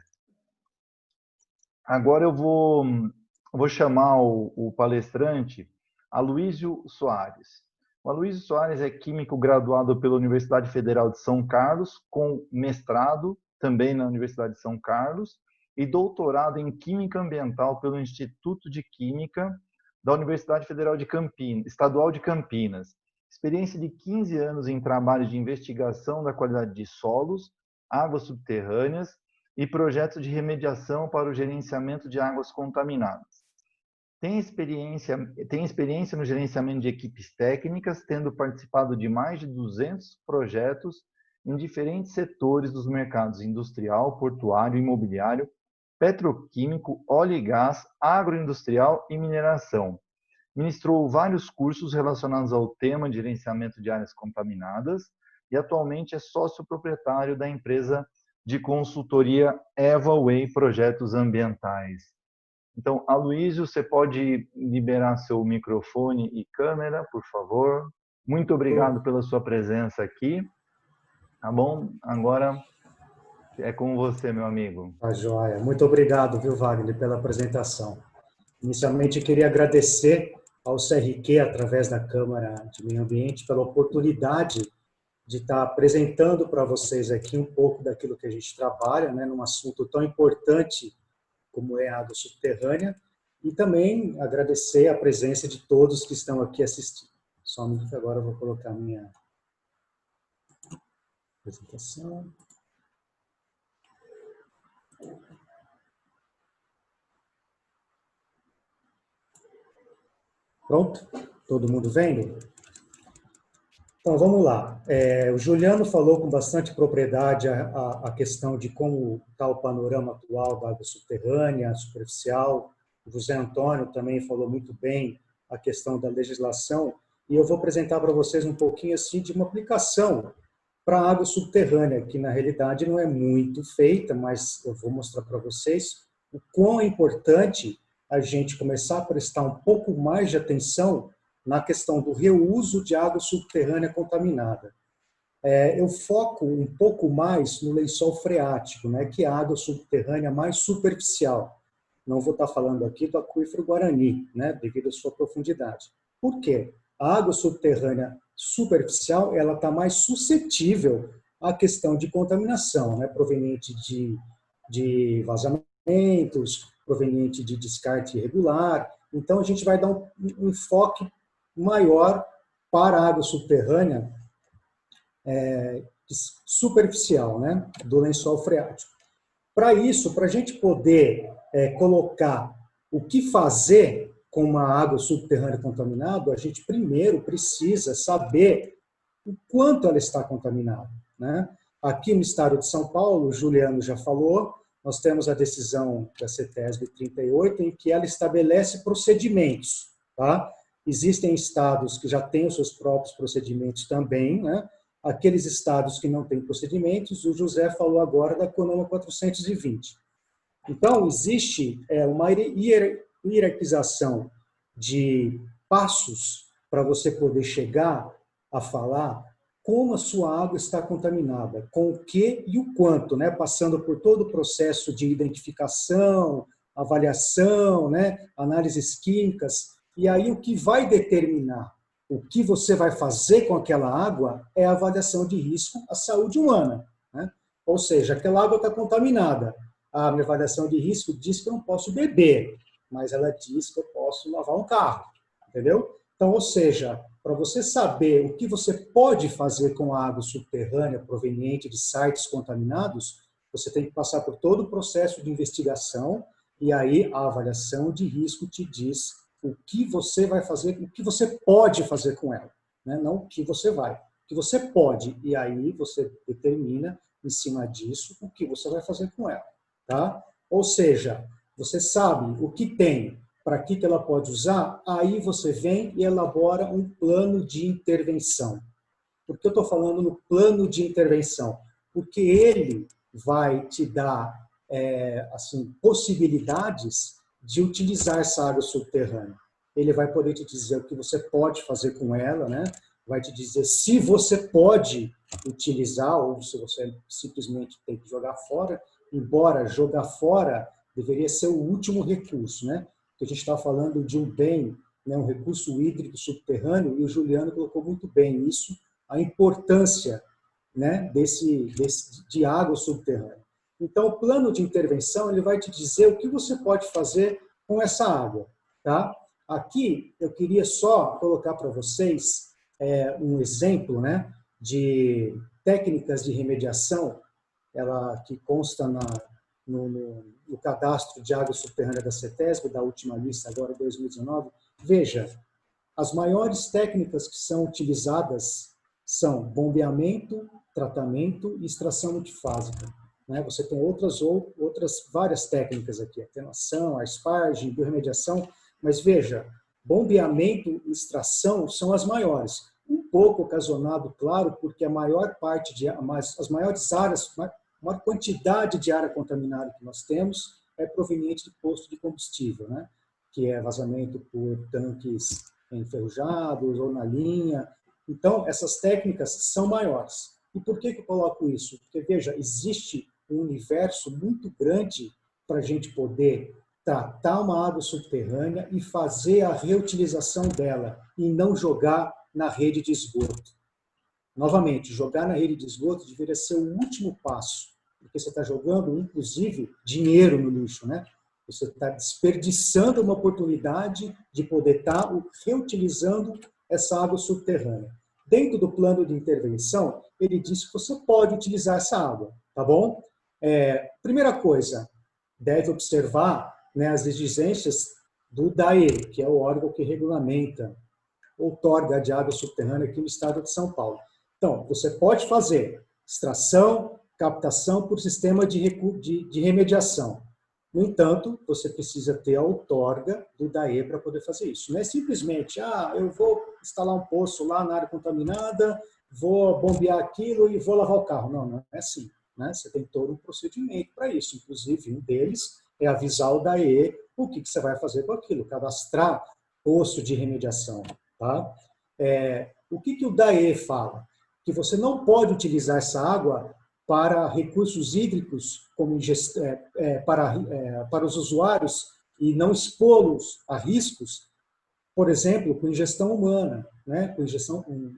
Agora eu vou chamar o palestrante, Aloísio Soares. O Aloísio Soares é químico graduado pela Universidade Federal de São Carlos, com mestrado também na Universidade de São Carlos e doutorado em Química Ambiental pelo Instituto de Química da Universidade Federal de Campinas, Estadual de Campinas. Experiência de 15 anos em trabalho de investigação da qualidade de solos, águas subterrâneas e projetos de remediação para o gerenciamento de águas contaminadas. Tem experiência no gerenciamento de equipes técnicas, tendo participado de mais de 200 projetos em diferentes setores dos mercados industrial, portuário, imobiliário, petroquímico, óleo e gás, agroindustrial e mineração. Ministrou vários cursos relacionados ao tema de gerenciamento de áreas contaminadas e atualmente é sócio proprietário da empresa de consultoria EvaWay Projetos Ambientais. Então, Aloísio, você pode liberar seu microfone e câmera, por favor. Muito obrigado pela sua presença aqui. Tá bom? Agora é com você, meu amigo. Tá joia. Muito obrigado, viu, Wagner, pela apresentação. Inicialmente, eu queria agradecer ao CRQ, através da Câmara de Meio Ambiente, pela oportunidade de estar apresentando para vocês aqui um pouco daquilo que a gente trabalha, né, num assunto tão importante como é a água subterrânea, e também agradecer a presença de todos que estão aqui assistindo. Só um minuto, agora eu vou colocar a minha apresentação. Pronto? Todo mundo vendo? Então, vamos lá. O Juliano falou com bastante propriedade a questão de como está o panorama atual da água subterrânea, superficial. O José Antônio também falou muito bem a questão da legislação. E eu vou apresentar para vocês um pouquinho assim de uma aplicação para a água subterrânea, que na realidade não é muito feita, mas eu vou mostrar para vocês o quão é importante a gente começar a prestar um pouco mais de atenção na questão do reuso de água subterrânea contaminada. Eu foco um pouco mais no lençol freático, né, que é a água subterrânea mais superficial. Não vou estar falando aqui do aquífero Guarani, né, devido à sua profundidade. Por quê? A água subterrânea superficial ela está mais suscetível à questão de contaminação, né, proveniente de vazamentos, proveniente de descarte irregular. Então, a gente vai dar um enfoque maior para a água subterrânea superficial, né, do lençol freático. Para isso, para a gente poder colocar o que fazer com uma água subterrânea contaminada, a gente primeiro precisa saber o quanto ela está contaminada, né? Aqui no estado de São Paulo, o Juliano já falou, nós temos a decisão da CETESB 38, em que ela estabelece procedimentos, tá? Existem estados que já têm os seus próprios procedimentos também, né? Aqueles estados que não têm procedimentos, o José falou agora da CONAMA 420. Então, existe uma hierarquização de passos para você poder chegar a falar como a sua água está contaminada, com o que e o quanto, né? Passando por todo o processo de identificação, avaliação, né? Análises químicas. E aí o que vai determinar o que você vai fazer com aquela água é a avaliação de risco à saúde humana, né? Ou seja, aquela água está contaminada. A minha avaliação de risco diz que eu não posso beber, mas ela diz que eu posso lavar um carro, entendeu? Então, ou seja, para você saber o que você pode fazer com a água subterrânea proveniente de sites contaminados, você tem que passar por todo o processo de investigação e aí a avaliação de risco te diz o que você vai fazer, o que você pode fazer com ela, né? Não o que você vai, o que você pode, e aí você determina em cima disso o que você vai fazer com ela, tá? Ou seja, você sabe o que tem, para que ela pode usar, aí você vem e elabora um plano de intervenção. Por que eu estou falando no plano de intervenção? Porque ele vai te dar assim, possibilidades de utilizar essa água subterrânea. Ele vai poder te dizer o que você pode fazer com ela, né? Vai te dizer se você pode utilizar ou se você simplesmente tem que jogar fora, embora jogar fora deveria ser o último recurso, né? Porque a gente está falando de um bem, né, um recurso hídrico subterrâneo, e o Juliano colocou muito bem isso, a importância, né, de água subterrânea. Então, o plano de intervenção ele vai te dizer o que você pode fazer com essa água. Tá? Aqui, eu queria só colocar para vocês um exemplo, né, de técnicas de remediação, ela que consta no cadastro de água subterrânea da CETESB, da última lista, agora 2019. Veja, as maiores técnicas que são utilizadas são bombeamento, tratamento e extração multifásica. Né? Você tem outras várias técnicas aqui, atenuação, aspargem, biorremediação, mas veja, bombeamento e extração são as maiores. Um pouco ocasionado, claro, porque a maior parte, as maiores áreas, a maior quantidade de área contaminada que nós temos é proveniente de posto de combustível, né? Que é vazamento por tanques enferrujados ou na linha. Então, essas técnicas são maiores. E por que eu coloco isso? Porque, veja, existe um universo muito grande para a gente poder tratar uma água subterrânea e fazer a reutilização dela e não jogar na rede de esgoto. Novamente, jogar na rede de esgoto deveria ser o último passo, porque você está jogando, inclusive, dinheiro no lixo, né? Você está desperdiçando uma oportunidade de poder estar reutilizando essa água subterrânea. Dentro do plano de intervenção, ele diz que você pode utilizar essa água, tá bom? Primeira coisa, deve observar, né, as exigências do DAE, que é o órgão que regulamenta, outorga de água subterrânea aqui no estado de São Paulo. Então, você pode fazer extração, captação por sistema de remediação. No entanto, você precisa ter a outorga do DAE para poder fazer isso. Não é simplesmente, eu vou instalar um poço lá na área contaminada, vou bombear aquilo e vou lavar o carro. Não, não é assim. Né? Você tem todo um procedimento para isso. Inclusive, um deles é avisar o DAE o que você vai fazer com aquilo, cadastrar posto de remediação. Tá? O que o DAE fala? Que você não pode utilizar essa água para recursos hídricos como para os usuários e não expô-los a riscos, por exemplo, com ingestão humana, né? Com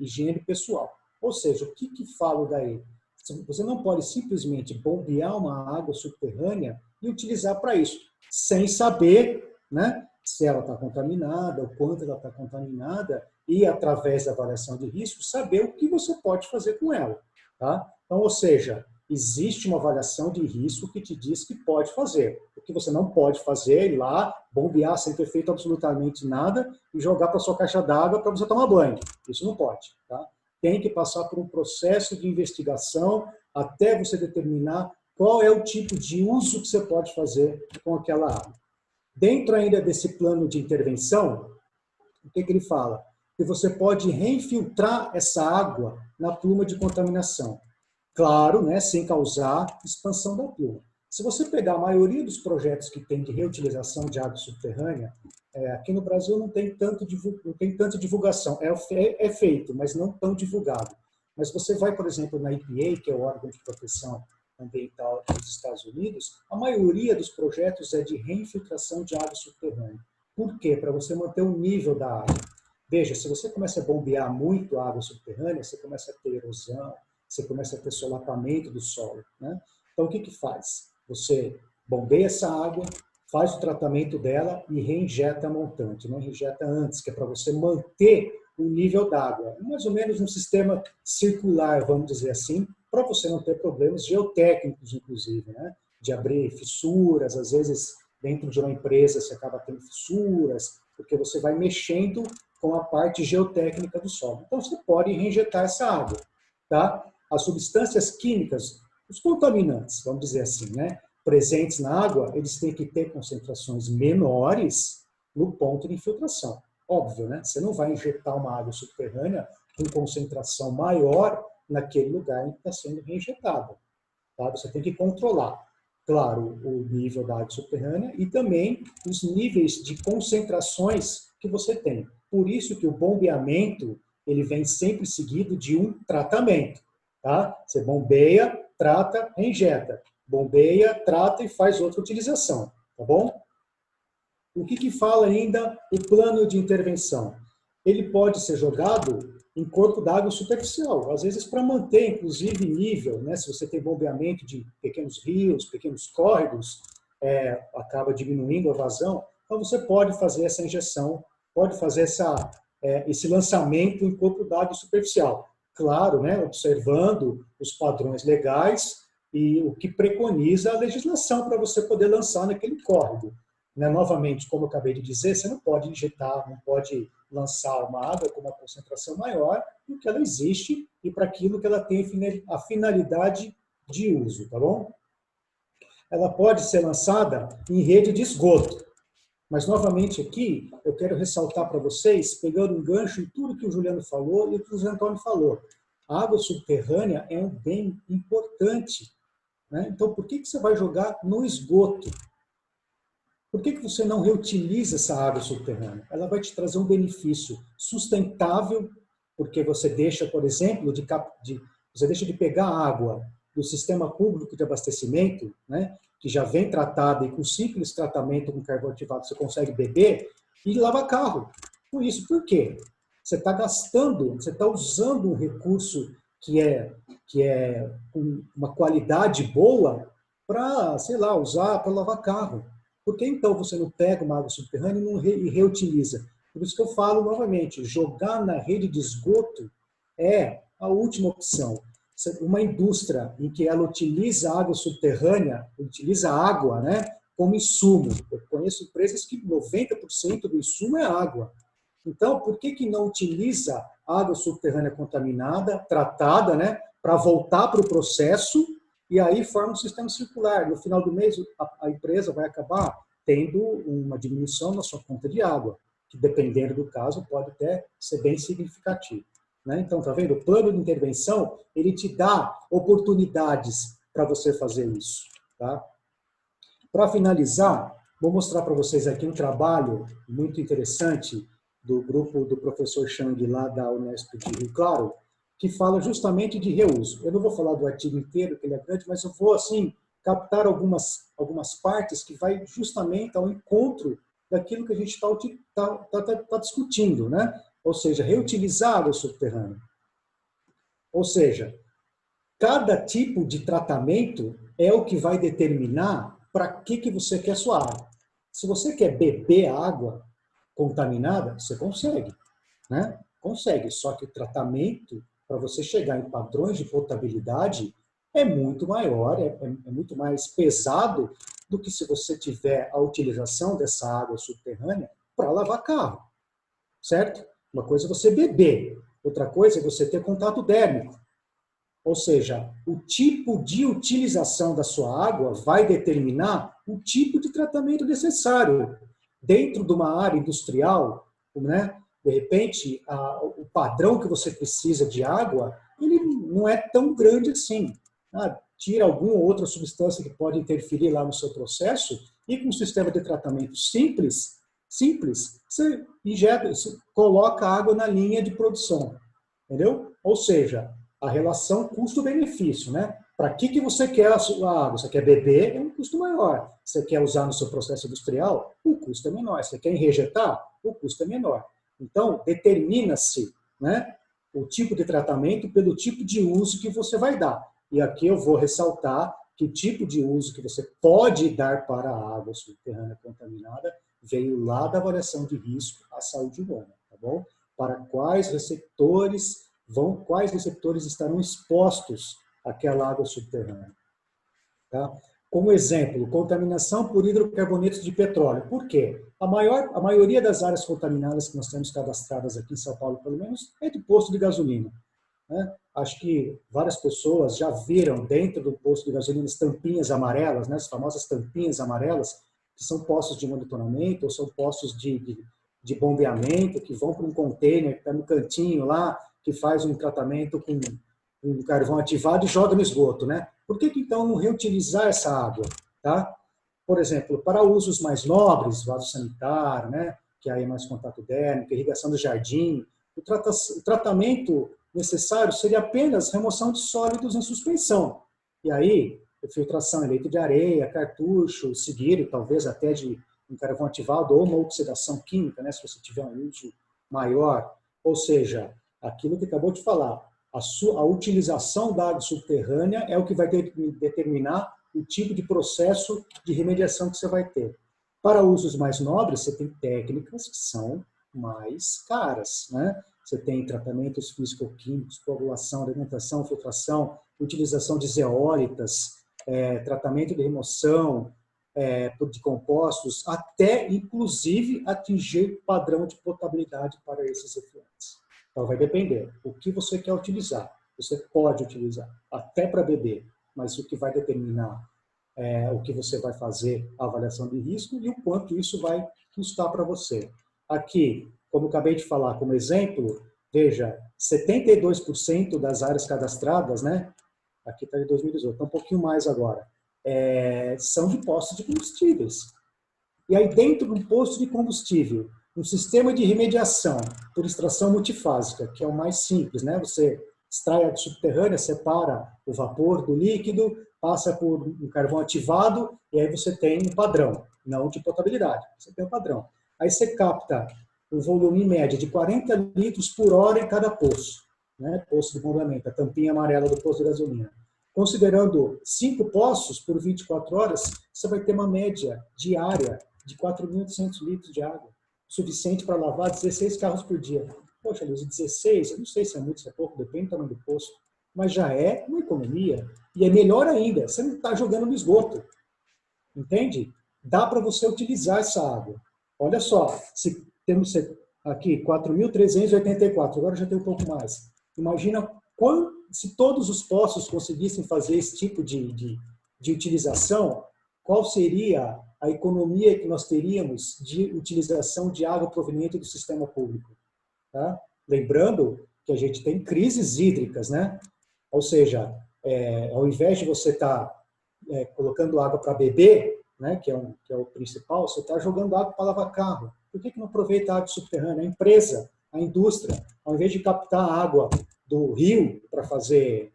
higiene pessoal. Ou seja, o que fala o DAE? Você não pode simplesmente bombear uma água subterrânea e utilizar para isso, sem saber, né, se ela está contaminada, o quanto ela está contaminada, e através da avaliação de risco, saber o que você pode fazer com ela. Tá? Então, ou seja, existe uma avaliação de risco que te diz que pode fazer. O que você não pode fazer é ir lá, bombear sem ter feito absolutamente nada e jogar para sua caixa d'água para você tomar banho. Isso não pode. Tá? Tem que passar por um processo de investigação até você determinar qual é o tipo de uso que você pode fazer com aquela água. Dentro ainda desse plano de intervenção, o que ele fala? Que você pode reinfiltrar essa água na pluma de contaminação. Claro, né, sem causar expansão da pluma. Se você pegar a maioria dos projetos que tem de reutilização de água subterrânea, aqui no Brasil não tem tanta divulgação. É feito, mas não tão divulgado. Mas você vai, por exemplo, na EPA, que é o órgão de proteção ambiental dos Estados Unidos, a maioria dos projetos é de reinfiltração de água subterrânea. Por quê? Para você manter o nível da água. Veja, se você começa a bombear muito a água subterrânea, você começa a ter erosão, você começa a ter solapamento do solo. Né? Então, o que faz? Você bombeia essa água, faz o tratamento dela e reinjeta a montante, não reinjeta antes, que é para você manter o nível d'água. Mais ou menos um sistema circular, vamos dizer assim, para você não ter problemas geotécnicos, inclusive, né? De abrir fissuras, às vezes dentro de uma empresa você acaba tendo fissuras, porque você vai mexendo com a parte geotécnica do solo. Então você pode reinjetar essa água, tá? As substâncias químicas, os contaminantes, vamos dizer assim, né? Presentes na água, eles têm que ter concentrações menores no ponto de infiltração. Óbvio, né? Você não vai injetar uma água subterrânea com concentração maior naquele lugar em que está sendo reinjetada. Tá? Você tem que controlar, claro, o nível da água subterrânea e também os níveis de concentrações que você tem. Por isso que o bombeamento ele vem sempre seguido de um tratamento. Tá? Você bombeia, trata, reinjeta. Bombeia, trata e faz outra utilização. Tá bom? O que fala ainda o plano de intervenção? Ele pode ser jogado em corpo d'água superficial, às vezes para manter, inclusive, nível, né? Se você tem bombeamento de pequenos rios, pequenos córregos, acaba diminuindo a vazão, então você pode fazer essa injeção, pode fazer esse lançamento em corpo d'água superficial. Claro, né? Observando os padrões legais e o que preconiza a legislação para você poder lançar naquele córrego. Né? Novamente, como eu acabei de dizer, você não pode injetar, não pode lançar uma água com uma concentração maior do que ela existe e para aquilo que ela tem a finalidade de uso, tá bom? Ela pode ser lançada em rede de esgoto. Mas, novamente, aqui, eu quero ressaltar para vocês, pegando um gancho em tudo que o Juliano falou e o que o José Antônio falou. A água subterrânea é um bem importante. Né? Então, por que você vai jogar no esgoto? Por que você não reutiliza essa água subterrânea? Ela vai te trazer um benefício sustentável, porque você deixa, por exemplo, você deixa de pegar água do sistema público de abastecimento, né, que já vem tratada e com simples tratamento com carvão ativado você consegue beber, e lava carro. Por isso, por quê? Você está gastando, você está usando um recurso que é com uma qualidade boa para, sei lá, usar para lavar carro. Por que então você não pega uma água subterrânea e reutiliza? Por isso que eu falo novamente, jogar na rede de esgoto é a última opção. Uma indústria em que ela utiliza água subterrânea, utiliza água, né, como insumo. Eu conheço empresas que 90% do insumo é água. Então, por que não utiliza água subterrânea contaminada, tratada, né, para voltar para o processo e aí forma um sistema circular. No final do mês, a empresa vai acabar tendo uma diminuição na sua conta de água, que dependendo do caso pode até ser bem significativo. Né? Então, tá vendo? O plano de intervenção, ele te dá oportunidades para você fazer isso. Tá? Para finalizar, vou mostrar para vocês aqui um trabalho muito interessante do grupo do professor Chang, lá da Unesp de Rio Claro, que fala justamente de reuso. Eu não vou falar do artigo inteiro, que ele é grande, mas eu vou, assim, captar algumas partes que vai justamente ao encontro daquilo que a gente está discutindo, né? Ou seja, reutilizar água subterrânea. Ou seja, cada tipo de tratamento é o que vai determinar para que você quer sua água. Se você quer beber água contaminada, você consegue, né? Consegue, só que o tratamento para você chegar em padrões de potabilidade é muito maior, é muito mais pesado do que se você tiver a utilização dessa água subterrânea para lavar carro, certo? Uma coisa é você beber, outra coisa é você ter contato térmico. Ou seja, o tipo de utilização da sua água vai determinar o tipo de tratamento necessário. Dentro de uma área industrial, né? De repente, o padrão que você precisa de água, ele não é tão grande assim. Tira alguma outra substância que pode interferir lá no seu processo e com um sistema de tratamento simples, você injeta, você coloca a água na linha de produção. Entendeu? Ou seja, a relação custo-benefício, né? Para que você quer a água? Você quer beber, é um custo maior. Você quer usar no seu processo industrial, o custo é menor. Você quer rejetar, o custo é menor. Então, determina-se, né, o tipo de tratamento pelo tipo de uso que você vai dar. E aqui eu vou ressaltar que tipo de uso que você pode dar para a água subterrânea contaminada veio lá da avaliação de risco à saúde humana, tá bom? Para quais receptores estarão expostos àquela água subterrânea, tá? Como exemplo, contaminação por hidrocarbonetos de petróleo. Por quê? A maioria das áreas contaminadas que nós temos cadastradas aqui em São Paulo, pelo menos, é de posto de gasolina, né? Acho que várias pessoas já viram dentro do posto de gasolina as tampinhas amarelas, né? As famosas tampinhas amarelas, que são postos de monitoramento ou são postos de bombeamento, que vão para um container que está no cantinho lá, que faz um tratamento com um carvão ativado e joga no esgoto, né? Por que então não reutilizar essa água, tá? Por exemplo, para usos mais nobres, vaso sanitário, né? Que aí é mais contato térmico, irrigação do jardim, o tratamento necessário seria apenas remoção de sólidos em suspensão. E aí, filtração em leito de areia, cartucho, seguido talvez até de um carvão ativado ou uma oxidação química, né? Se você tiver um uso maior. Ou seja, aquilo que acabou de falar, a utilização da água subterrânea é o que vai determinar o tipo de processo de remediação que você vai ter. Para usos mais nobres, você tem técnicas que são mais caras, né? Você tem tratamentos físico-químicos, coagulação, alimentação, filtração, utilização de zeólitas, tratamento de remoção de compostos, até, inclusive, atingir padrão de potabilidade para esses efluentes. Então, vai depender. O que você quer utilizar? Você pode utilizar, até para beber, mas o que vai determinar o que você vai fazer, a avaliação de risco e o quanto isso vai custar para você. Aqui, como acabei de falar como exemplo, veja, 72% das áreas cadastradas, né? Aqui está de 2018, um pouquinho mais agora, são de postos de combustíveis. E aí, dentro do posto de combustível, um sistema de remediação por extração multifásica, que é o mais simples, né? Você extrai a água subterrânea, separa o vapor do líquido, passa por um carvão ativado, e aí você tem um padrão, não de potabilidade, você tem um padrão. Aí você capta um volume em média de 40 litros por hora em cada poço, né? Poço de bombeamento, a tampinha amarela do poço de gasolina. Considerando 5 poços por 24 horas, você vai ter uma média diária de 4.800 litros de água, suficiente para lavar 16 carros por dia. Poxa, Luiz, 16, eu não sei se é muito, se é pouco, depende do tamanho do poço, mas já é uma economia. E é melhor ainda, você não está jogando no esgoto. Entende? Dá para você utilizar essa água. Olha só, se temos aqui 4.384, agora já tem um pouco mais. Imagina se todos os poços conseguissem fazer esse tipo de utilização, qual seria a economia que nós teríamos de utilização de água proveniente do sistema público. Tá? Lembrando que a gente tem crises hídricas, né? Ou seja, ao invés de você estar colocando água para beber, né, que é o principal, você está jogando água para lavar carro. Por que não aproveita a água subterrânea? A empresa, a indústria, ao invés de captar água do rio para fazer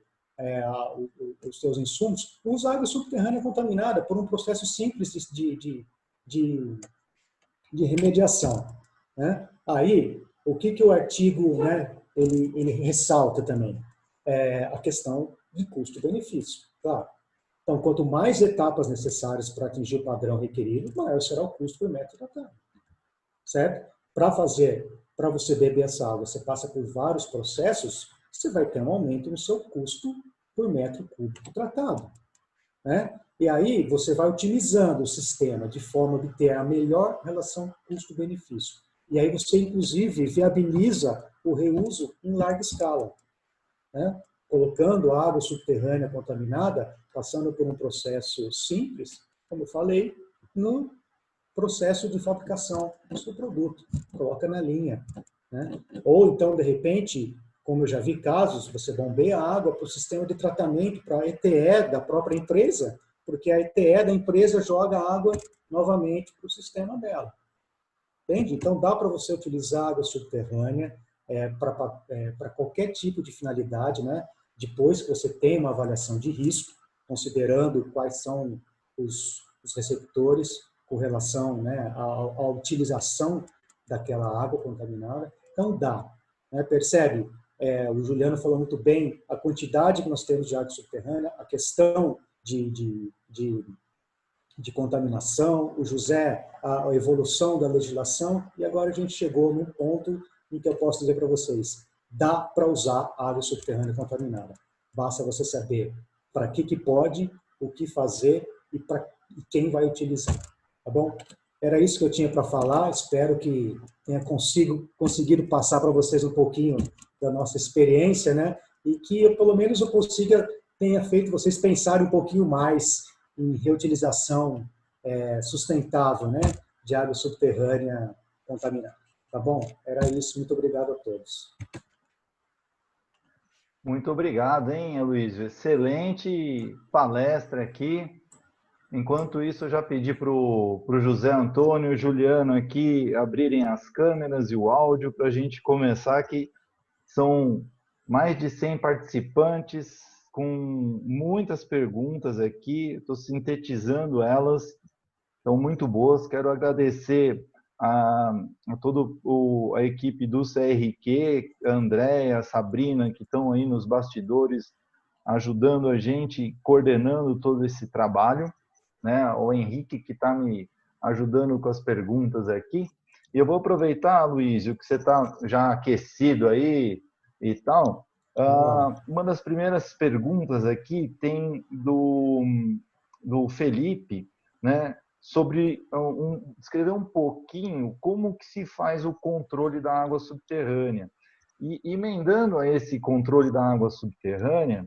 os seus insumos, usa água subterrânea contaminada por um processo simples de remediação. Né? Aí, o que o artigo, né, ele ressalta também? A questão de custo-benefício, claro. Então, quanto mais etapas necessárias para atingir o padrão requerido, maior será o custo por metro tratado. Certo? Para você beber essa água, você passa por vários processos, você vai ter um aumento no seu custo por metro cúbico tratado. Né? E aí você vai otimizando o sistema de forma a obter a melhor relação custo-benefício. E aí você, inclusive, viabiliza o reuso em larga escala. Né? Colocando a água subterrânea contaminada, passando por um processo simples, como eu falei, no processo de fabricação do seu produto. Coloca na linha. Né? Ou então, de repente, como eu já vi casos, você bombeia a água para o sistema de tratamento, para a ETE da própria empresa, porque a ETE da empresa joga a água novamente para o sistema dela. Entende? Então, dá para você utilizar água subterrânea para qualquer tipo de finalidade, né? Depois que você tem uma avaliação de risco, considerando quais são os receptores com relação, né, à utilização daquela água contaminada. Então, dá. Né? Percebe? O Juliano falou muito bem a quantidade que nós temos de água subterrânea, a questão de contaminação, o José, a evolução da legislação, e agora a gente chegou num ponto em que eu posso dizer para vocês, dá para usar água subterrânea contaminada. Basta você saber para que pode, o que fazer e quem vai utilizar. Tá bom? Era isso que eu tinha para falar. Espero que tenha conseguido passar para vocês um pouquinho da nossa experiência, né? E que pelo menos eu tenha feito vocês pensarem um pouquinho mais em reutilização sustentável, né? De água subterrânea contaminada. Tá bom? Era isso. Muito obrigado a todos. Muito obrigado, hein, Aloysio? Excelente palestra aqui. Enquanto isso, eu já pedi para o José Antônio e o Juliano aqui abrirem as câmeras e o áudio para a gente começar, que são mais de 100 participantes com muitas perguntas aqui. Estou sintetizando elas, estão muito boas. Quero agradecer a toda a equipe do CRQ, a Andréia, a Sabrina, que estão aí nos bastidores ajudando a gente, coordenando todo esse trabalho, né? O Henrique, que está me ajudando com as perguntas aqui. E eu vou aproveitar, Aloysio, que você está já aquecido aí e tal. Uma das primeiras perguntas aqui tem do Felipe, né? Sobre descrever um pouquinho como que se faz o controle da água subterrânea. E emendando a esse controle da água subterrânea,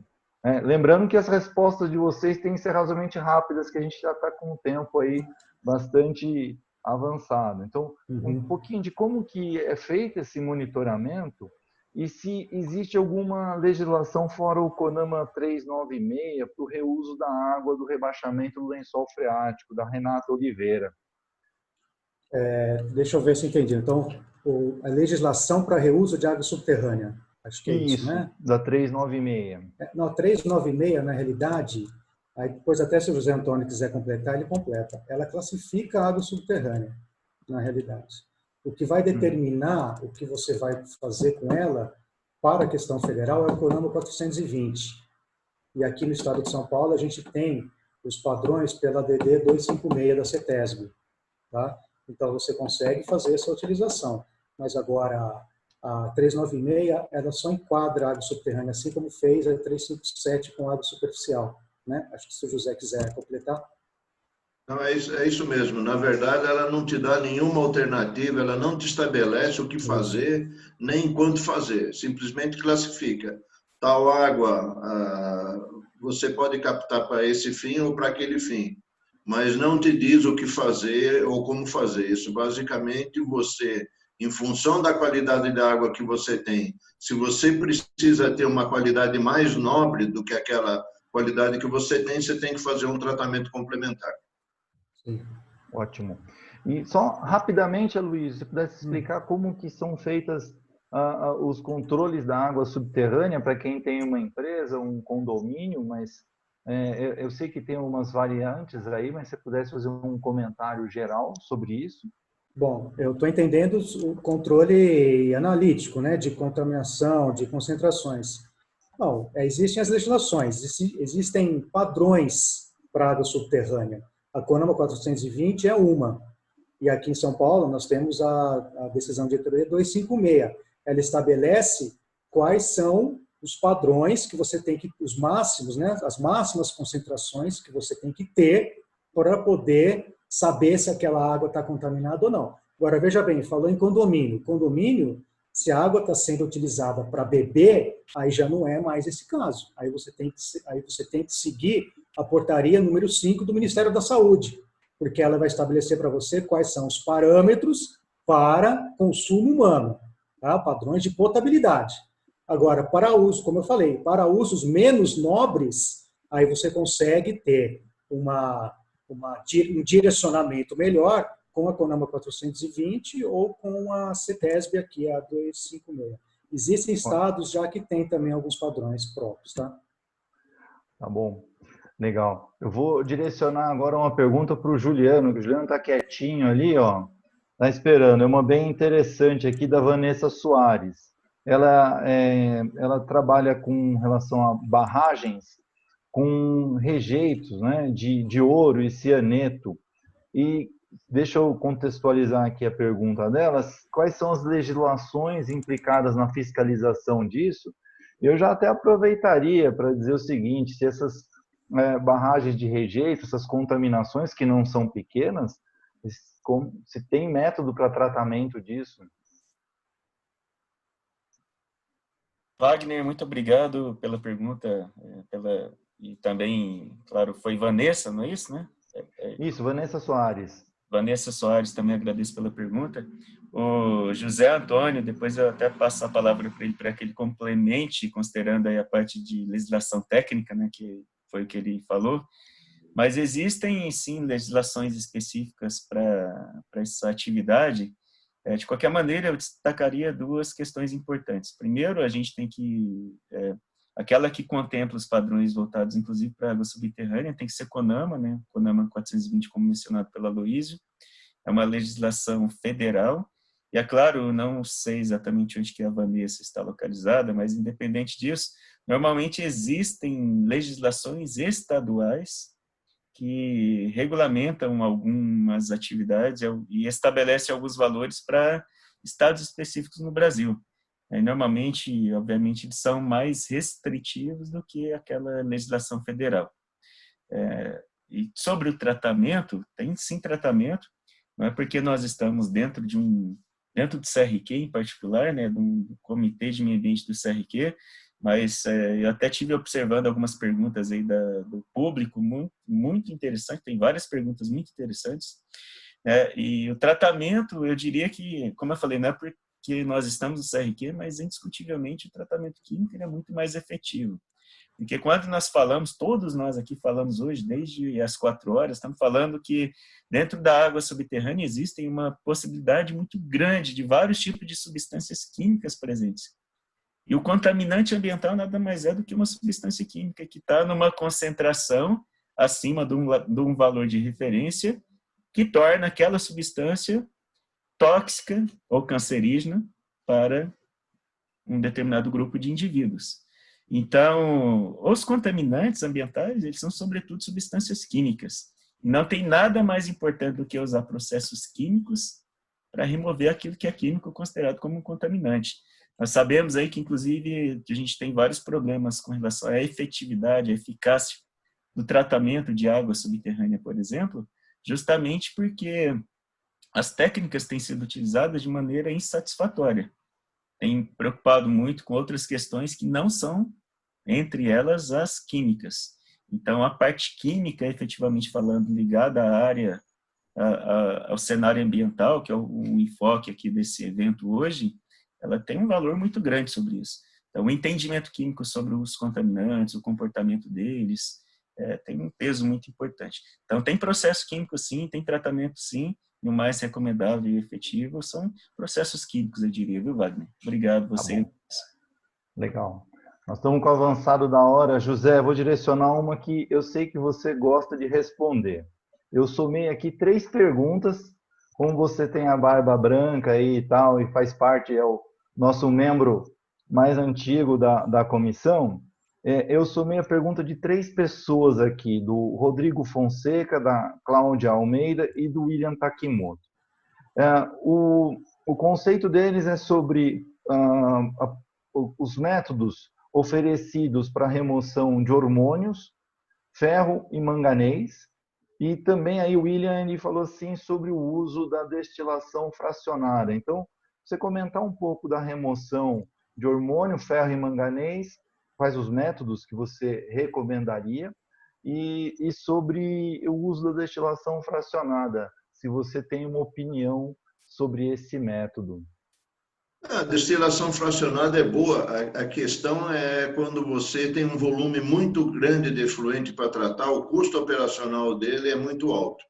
lembrando que as respostas de vocês têm que ser razoavelmente rápidas, que a gente já está com um tempo aí bastante avançado. Então, um pouquinho de como que é feito esse monitoramento e se existe alguma legislação fora o CONAMA 396 para o reuso da água do rebaixamento do lençol freático, da Renata Oliveira. Deixa eu ver se entendi. Então, a legislação para reuso de água subterrânea. Acho que é isso, né? Da 396. Não, a 396, na realidade, aí depois até se o José Antônio quiser completar, ele completa. Ela classifica a água subterrânea, na realidade. O que vai determinar o que você vai fazer com ela para a questão federal é o CONAMA 420. E aqui no estado de São Paulo a gente tem os padrões pela DD 256 da CETESB. Tá? Então você consegue fazer essa utilização. Mas agora a 396 ela só enquadra a água subterrânea, assim como fez a 357 com água superficial. Né? Acho que se o José quiser completar. Não, é isso mesmo. Na verdade, ela não te dá nenhuma alternativa, ela não te estabelece o que fazer, nem quanto fazer. Simplesmente classifica. Tal água você pode captar para esse fim ou para aquele fim, mas não te diz o que fazer ou como fazer. Isso, basicamente, você, em função da qualidade da água que você tem, se você precisa ter uma qualidade mais nobre do que aquela qualidade que você tem que fazer um tratamento complementar. Sim. Ótimo. E só rapidamente, Aloysio, se você pudesse explicar como que são feitas os controles da água subterrânea para quem tem uma empresa, um condomínio, mas eu sei que tem umas variantes aí, mas se você pudesse fazer um comentário geral sobre isso. Bom, eu estou entendendo o controle analítico, né, de contaminação, de concentrações. Bom, existem as legislações, existem padrões para água subterrânea. A CONAMA 420 é uma. E aqui em São Paulo nós temos a decisão de diretoria 256. Ela estabelece quais são os padrões que você tem que, os máximos, né, as máximas concentrações que você tem que ter para poder saber se aquela água está contaminada ou não. Agora, veja bem, falou em condomínio. Condomínio, se a água está sendo utilizada para beber, aí já não é mais esse caso. Aí você tem que seguir a portaria número 5 do Ministério da Saúde, porque ela vai estabelecer para você quais são os parâmetros para consumo humano, tá? Padrões de potabilidade. Agora, para uso, como eu falei, para usos menos nobres, aí você consegue ter um direcionamento melhor com a CONAMA 420 ou com a CETESB aqui, a 256. Existem estados já que tem também alguns padrões próprios, tá? Tá bom. Legal. Eu vou direcionar agora uma pergunta para o Juliano, que o Juliano está quietinho ali, ó. Está esperando. É uma bem interessante aqui da Vanessa Soares. Ela trabalha com relação a barragens. com rejeitos, né, de ouro e cianeto. E deixa eu contextualizar aqui a pergunta delas. Quais são as legislações implicadas na fiscalização disso? Eu já até aproveitaria para dizer o seguinte, se essas barragens de rejeito, essas contaminações que não são pequenas, se tem método para tratamento disso? Wagner, muito obrigado pela pergunta, e também, claro, foi Vanessa, não é isso, né? Isso, Vanessa Soares. Vanessa Soares, também agradeço pela pergunta. O José Antônio, depois eu até passo a palavra para ele, para que ele complemente, considerando aí a parte de legislação técnica, né, que foi o que ele falou, mas existem, sim, legislações específicas para essa atividade. De qualquer maneira, eu destacaria duas questões importantes. Primeiro, a gente tem que... aquela que contempla os padrões voltados, inclusive, para a água subterrânea, tem que ser CONAMA, né? CONAMA 420, como mencionado pela Aloysio. É uma legislação federal. E, é claro, não sei exatamente onde que a Vanessa está localizada, mas, independente disso, normalmente existem legislações estaduais que regulamentam algumas atividades e estabelecem alguns valores para estados específicos no Brasil. Normalmente, obviamente, eles são mais restritivos do que aquela legislação federal. E sobre o tratamento, tem sim tratamento, não é porque nós estamos dentro do CRQ em particular, né, do Comitê de Meio Ambiente do CRQ, mas eu até tive observando algumas perguntas aí do público, muito interessante, tem várias perguntas muito interessantes, e o tratamento, eu diria que, como eu falei, não é porque nós estamos no CRQ, mas indiscutivelmente o tratamento químico é muito mais efetivo. Porque quando nós falamos, todos nós aqui falamos hoje, desde as 4 horas, estamos falando que dentro da água subterrânea existem uma possibilidade muito grande de vários tipos de substâncias químicas presentes. E o contaminante ambiental nada mais é do que uma substância química que está numa concentração acima de um valor de referência que torna aquela substância tóxica ou cancerígena para um determinado grupo de indivíduos. Então, os contaminantes ambientais, eles são sobretudo substâncias químicas. Não tem nada mais importante do que usar processos químicos para remover aquilo que é químico considerado como um contaminante. Nós sabemos aí que, inclusive, a gente tem vários problemas com relação à efetividade, à eficácia do tratamento de água subterrânea, por exemplo, justamente porque as técnicas têm sido utilizadas de maneira insatisfatória. Tem preocupado muito com outras questões que não são, entre elas, as químicas. Então, a parte química, efetivamente falando, ligada à área, ao cenário ambiental, que é o enfoque aqui desse evento hoje, ela tem um valor muito grande sobre isso. Então, o entendimento químico sobre os contaminantes, o comportamento deles, tem um peso muito importante. Então, tem processo químico sim, tem tratamento sim, e o mais recomendável e efetivo são processos químicos, eu diria, viu, Wagner? Obrigado, você. Tá, legal. Nós estamos com o avançado da hora. José, vou direcionar uma que eu sei que você gosta de responder. Eu somei aqui 3 perguntas. Como você tem a barba branca aí e tal, e faz parte, é o nosso membro mais antigo da comissão, eu somei a pergunta de 3 pessoas aqui, do Rodrigo Fonseca, da Cláudia Almeida e do William Takimoto. O conceito deles é sobre os métodos oferecidos para remoção de hormônios, ferro e manganês, e também aí o William ele falou assim sobre o uso da destilação fracionada. Então, você comentar um pouco da remoção de hormônio, ferro e manganês, quais os métodos que você recomendaria, e sobre o uso da destilação fracionada, se você tem uma opinião sobre esse método. A destilação fracionada é boa. A questão é quando você tem um volume muito grande de efluente para tratar, o custo operacional dele é muito alto.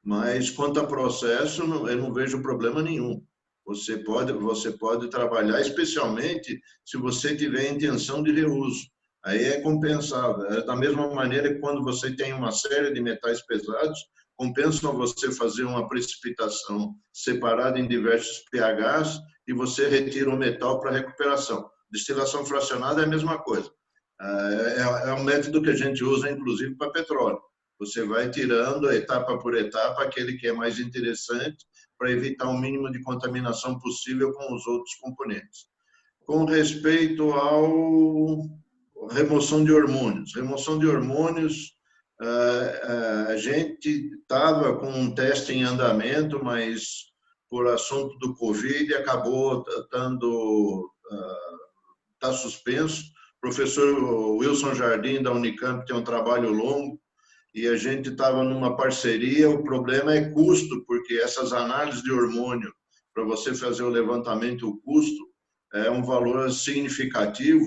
Mas quanto a processo, eu não vejo problema nenhum. Você pode trabalhar, especialmente se você tiver intenção de reuso. Aí é compensável. É da mesma maneira que quando você tem uma série de metais pesados, compensa você fazer uma precipitação separada em diversos pHs e você retira o metal para recuperação. Destilação fracionada é a mesma coisa. É um método que a gente usa, inclusive, para petróleo. Você vai tirando etapa por etapa aquele que é mais interessante para evitar o mínimo de contaminação possível com os outros componentes. Com respeito ao remoção de hormônios. Remoção de hormônios, a gente estava com um teste em andamento, mas por assunto do Covid acabou está suspenso. O professor Wilson Jardim, da Unicamp, tem um trabalho longo e a gente estava numa parceria. O problema é custo, porque essas análises de hormônio, para você fazer o levantamento, o custo é um valor significativo.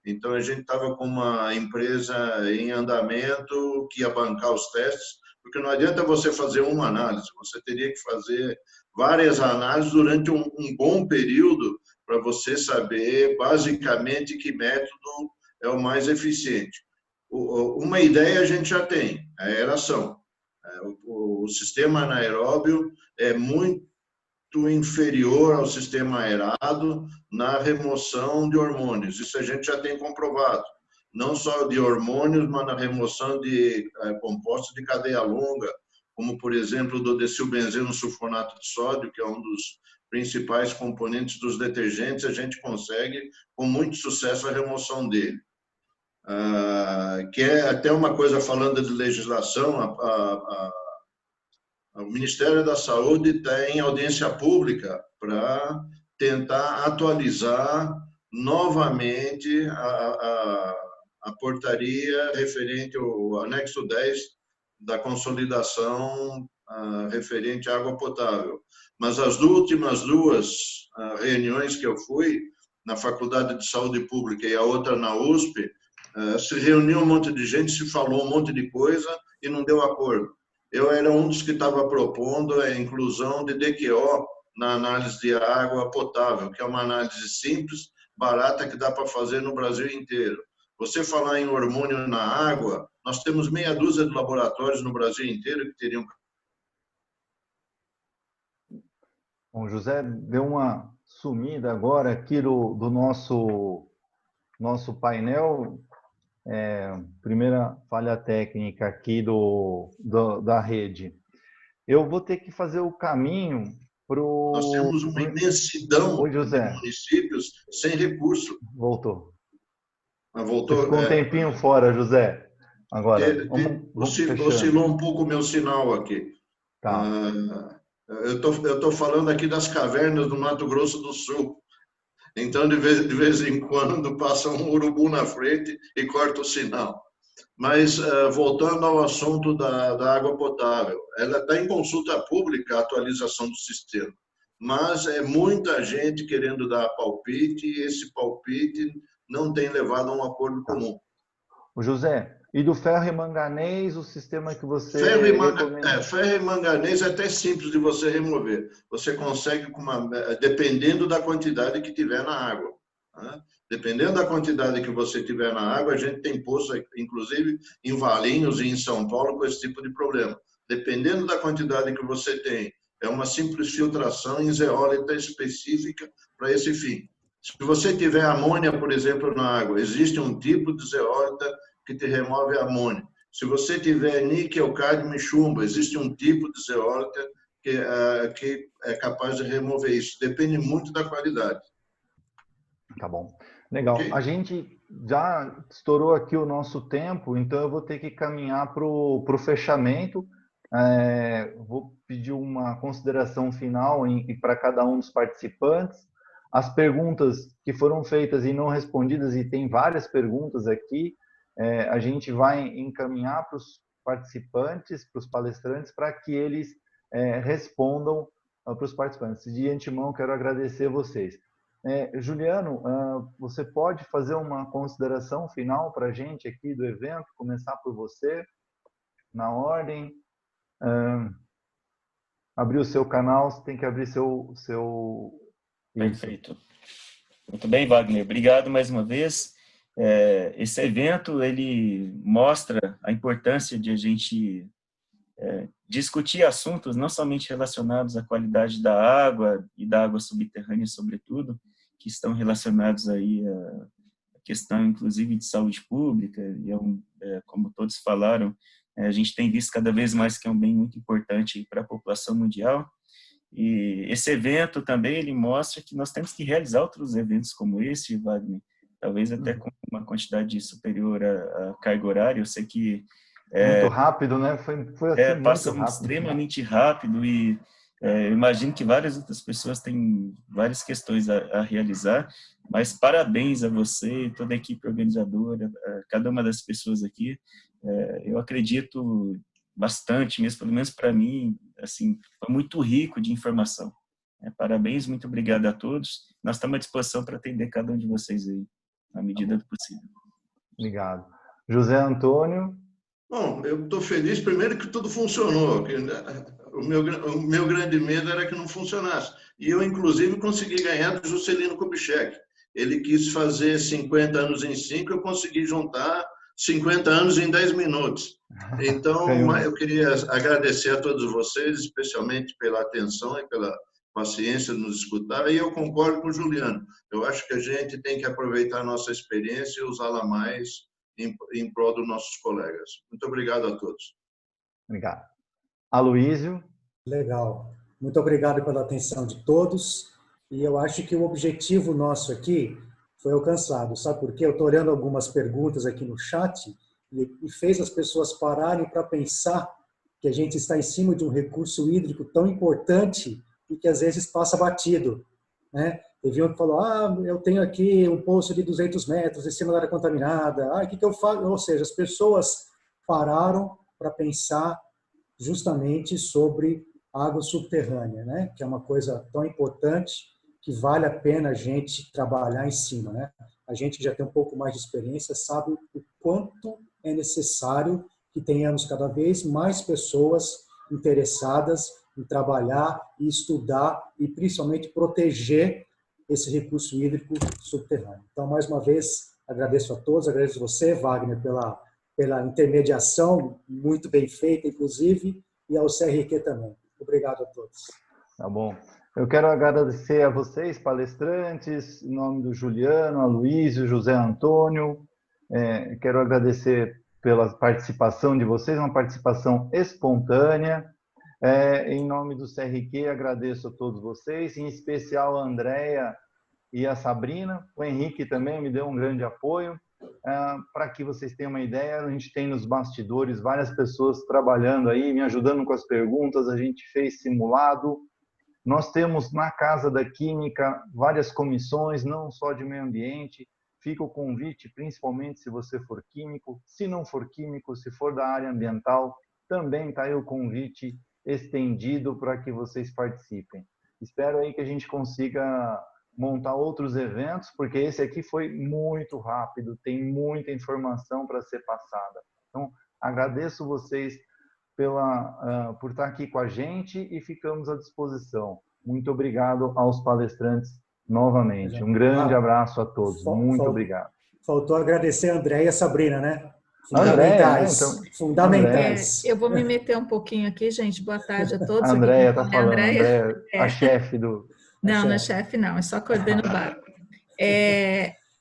Então, a gente estava com uma empresa em andamento que ia bancar os testes, porque não adianta você fazer uma análise, você teria que fazer várias análises durante um bom período para você saber, basicamente, que método é o mais eficiente. Uma ideia a gente já tem, a aeração. O sistema anaeróbio é muito inferior ao sistema aerado na remoção de hormônios. Isso a gente já tem comprovado. Não só de hormônios, mas na remoção de compostos de cadeia longa, como, por exemplo, do desilbenzeno sulfonato de sódio, que é um dos principais componentes dos detergentes, a gente consegue, com muito sucesso, a remoção dele. Que é até uma coisa, falando de legislação, o Ministério da Saúde está em audiência pública para tentar atualizar novamente a portaria referente ao anexo 10 da consolidação referente à água potável. Mas as últimas duas reuniões que eu fui, na Faculdade de Saúde Pública e a outra na USP, se reuniu um monte de gente, se falou um monte de coisa e não deu acordo. Eu era um dos que estava propondo a inclusão de DQO na análise de água potável, que é uma análise simples, barata, que dá para fazer no Brasil inteiro. Você falar em hormônio na água, nós temos meia dúzia de laboratórios no Brasil inteiro que teriam... Bom, José deu uma sumida agora aqui do nosso painel. Primeira falha técnica aqui da rede. Eu vou ter que fazer o caminho para o... Nós temos uma imensidão Oi, José. de municípios sem recurso. Voltou. Voltou. Você ficou um tempinho fora, José. Agora, oscilou um pouco o meu sinal aqui. Tá. Eu estou falando aqui das cavernas do Mato Grosso do Sul. Então, de vez em quando, passa um urubu na frente e corta o sinal. Mas, voltando ao assunto da água potável, ela está em consulta pública, a atualização do sistema. Mas é muita gente querendo dar palpite e esse palpite não tem levado a um acordo comum. O José, e do ferro e manganês, o sistema que você... Ferro e manganês é até simples de você remover. Você consegue, dependendo da quantidade que tiver na água. Né? Dependendo da quantidade que você tiver na água, a gente tem poço, inclusive em Valinhos e em São Paulo, com esse tipo de problema. Dependendo da quantidade que você tem, é uma simples filtração em zeólita específica para esse fim. Se você tiver amônia, por exemplo, na água, existe um tipo de zeólita que te remove a amônia. Se você tiver níquel, cádmio e chumbo, existe um tipo de zeólita que é capaz de remover isso. Depende muito da qualidade. Tá bom. Legal. Okay. A gente já estourou aqui o nosso tempo, então eu vou ter que caminhar para o fechamento. Vou pedir uma consideração final para cada um dos participantes. As perguntas que foram feitas e não respondidas, e tem várias perguntas aqui, a gente vai encaminhar para os participantes, para os palestrantes, para que eles respondam para os participantes. De antemão, quero agradecer vocês. Juliano, você pode fazer uma consideração final para a gente aqui do evento? Começar por você, na ordem. Abrir o seu canal, você tem que abrir seu... Perfeito. Muito bem, Wagner. Obrigado mais uma vez. Esse evento, ele mostra a importância de a gente discutir assuntos não somente relacionados à qualidade da água e da água subterrânea, sobretudo, que estão relacionados aí questão, inclusive, de saúde pública, e como todos falaram, a gente tem visto cada vez mais que é um bem muito importante para a população mundial. E esse evento também, ele mostra que nós temos que realizar outros eventos como esse, Wagner, talvez até com uma quantidade superior à carga horária. Eu sei que muito rápido, né? Foi assim, muito passa rápido. Extremamente rápido e eu imagino que várias outras pessoas têm várias questões a realizar, mas parabéns a você e toda a equipe organizadora, a cada uma das pessoas aqui. Eu acredito bastante mesmo, pelo menos para mim, assim, foi muito rico de informação. Parabéns, muito obrigado a todos. Nós estamos à disposição para atender cada um de vocês aí, na medida do possível. Obrigado. José Antônio? Bom, eu estou feliz, primeiro, que tudo funcionou. O meu grande medo era que não funcionasse. E eu, inclusive, consegui ganhar do Juscelino Kubitschek. Ele quis fazer 50 anos em 5, eu consegui juntar 50 anos em 10 minutos. Então, eu queria agradecer a todos vocês, especialmente pela atenção e pela paciência de nos escutar. E eu concordo com o Juliano. Eu acho que a gente tem que aproveitar a nossa experiência e usá-la mais em prol dos nossos colegas. Muito obrigado a todos. Obrigado. Aloísio? Legal. Muito obrigado pela atenção de todos. E eu acho que o objetivo nosso aqui foi alcançado. Sabe por quê? Eu estou olhando algumas perguntas aqui no chat e fez as pessoas pararem para pensar que a gente está em cima de um recurso hídrico tão importante e que às vezes passa batido, né? Teve um que falou, eu tenho aqui um poço de 200 metros em cima da área contaminada, o que eu faço? Ou seja, as pessoas pararam para pensar justamente sobre água subterrânea, né? Que é uma coisa tão importante que vale a pena a gente trabalhar em cima, né? A gente que já tem um pouco mais de experiência sabe o quanto é necessário que tenhamos cada vez mais pessoas interessadas em trabalhar e estudar e principalmente proteger esse recurso hídrico subterrâneo. Então, mais uma vez, agradeço a todos, agradeço a você, Wagner, pela intermediação, muito bem feita, inclusive, e ao CRQ também. Obrigado a todos. Tá bom. Eu quero agradecer a vocês, palestrantes, em nome do Juliano, Aloísio, José Antônio. Quero agradecer pela participação de vocês, uma participação espontânea. Em nome do CRQ, agradeço a todos vocês, em especial a Andréia e a Sabrina. O Henrique também me deu um grande apoio. Para que vocês tenham uma ideia, a gente tem nos bastidores várias pessoas trabalhando aí, me ajudando com as perguntas, a gente fez simulado. Nós temos na Casa da Química várias comissões, não só de meio ambiente. Fica o convite, principalmente se você for químico. Se não for químico, se for da área ambiental, também está aí o convite estendido para que vocês participem. Espero aí que a gente consiga montar outros eventos, porque esse aqui foi muito rápido, tem muita informação para ser passada. Então, agradeço vocês por estar aqui com a gente e ficamos à disposição. Muito obrigado aos palestrantes novamente. Um grande abraço a todos. Muito obrigado. Faltou agradecer a Andréia e a Sabrina, né? Fundamentais. Né? Então, fundamentais. Eu vou me meter um pouquinho aqui, gente. Boa tarde a todos. A Andréia está falando, Andréia, a chefe do... Não, não é chefe, não. É só coordena o barco.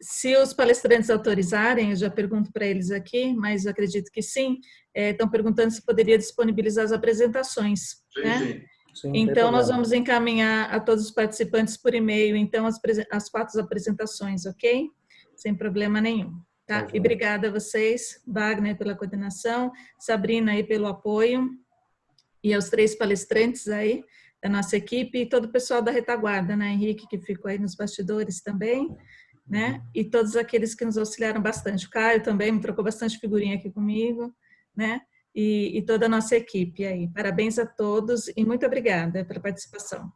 Se os palestrantes autorizarem, eu já pergunto para eles aqui, mas eu acredito que sim. Estão perguntando se poderia disponibilizar as apresentações. Sim, né? sim. Sim, então, nós vamos encaminhar a todos os participantes por e-mail, então, as 4 apresentações, ok? Sem problema nenhum. Tá? E obrigada a vocês, Wagner, pela coordenação, Sabrina aí pelo apoio, e aos 3 palestrantes aí da nossa equipe, e todo o pessoal da retaguarda, né? Henrique, que ficou aí nos bastidores também, né? E todos aqueles que nos auxiliaram bastante. O Caio também me trocou bastante figurinha aqui comigo, né? E toda a nossa equipe aí. Parabéns a todos e muito obrigada pela participação.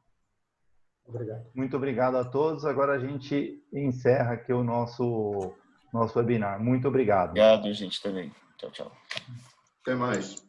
Obrigado. Muito obrigado a todos. Agora a gente encerra aqui o nosso webinar. Muito obrigado. Obrigado, gente, também. Tchau, tchau. Até mais.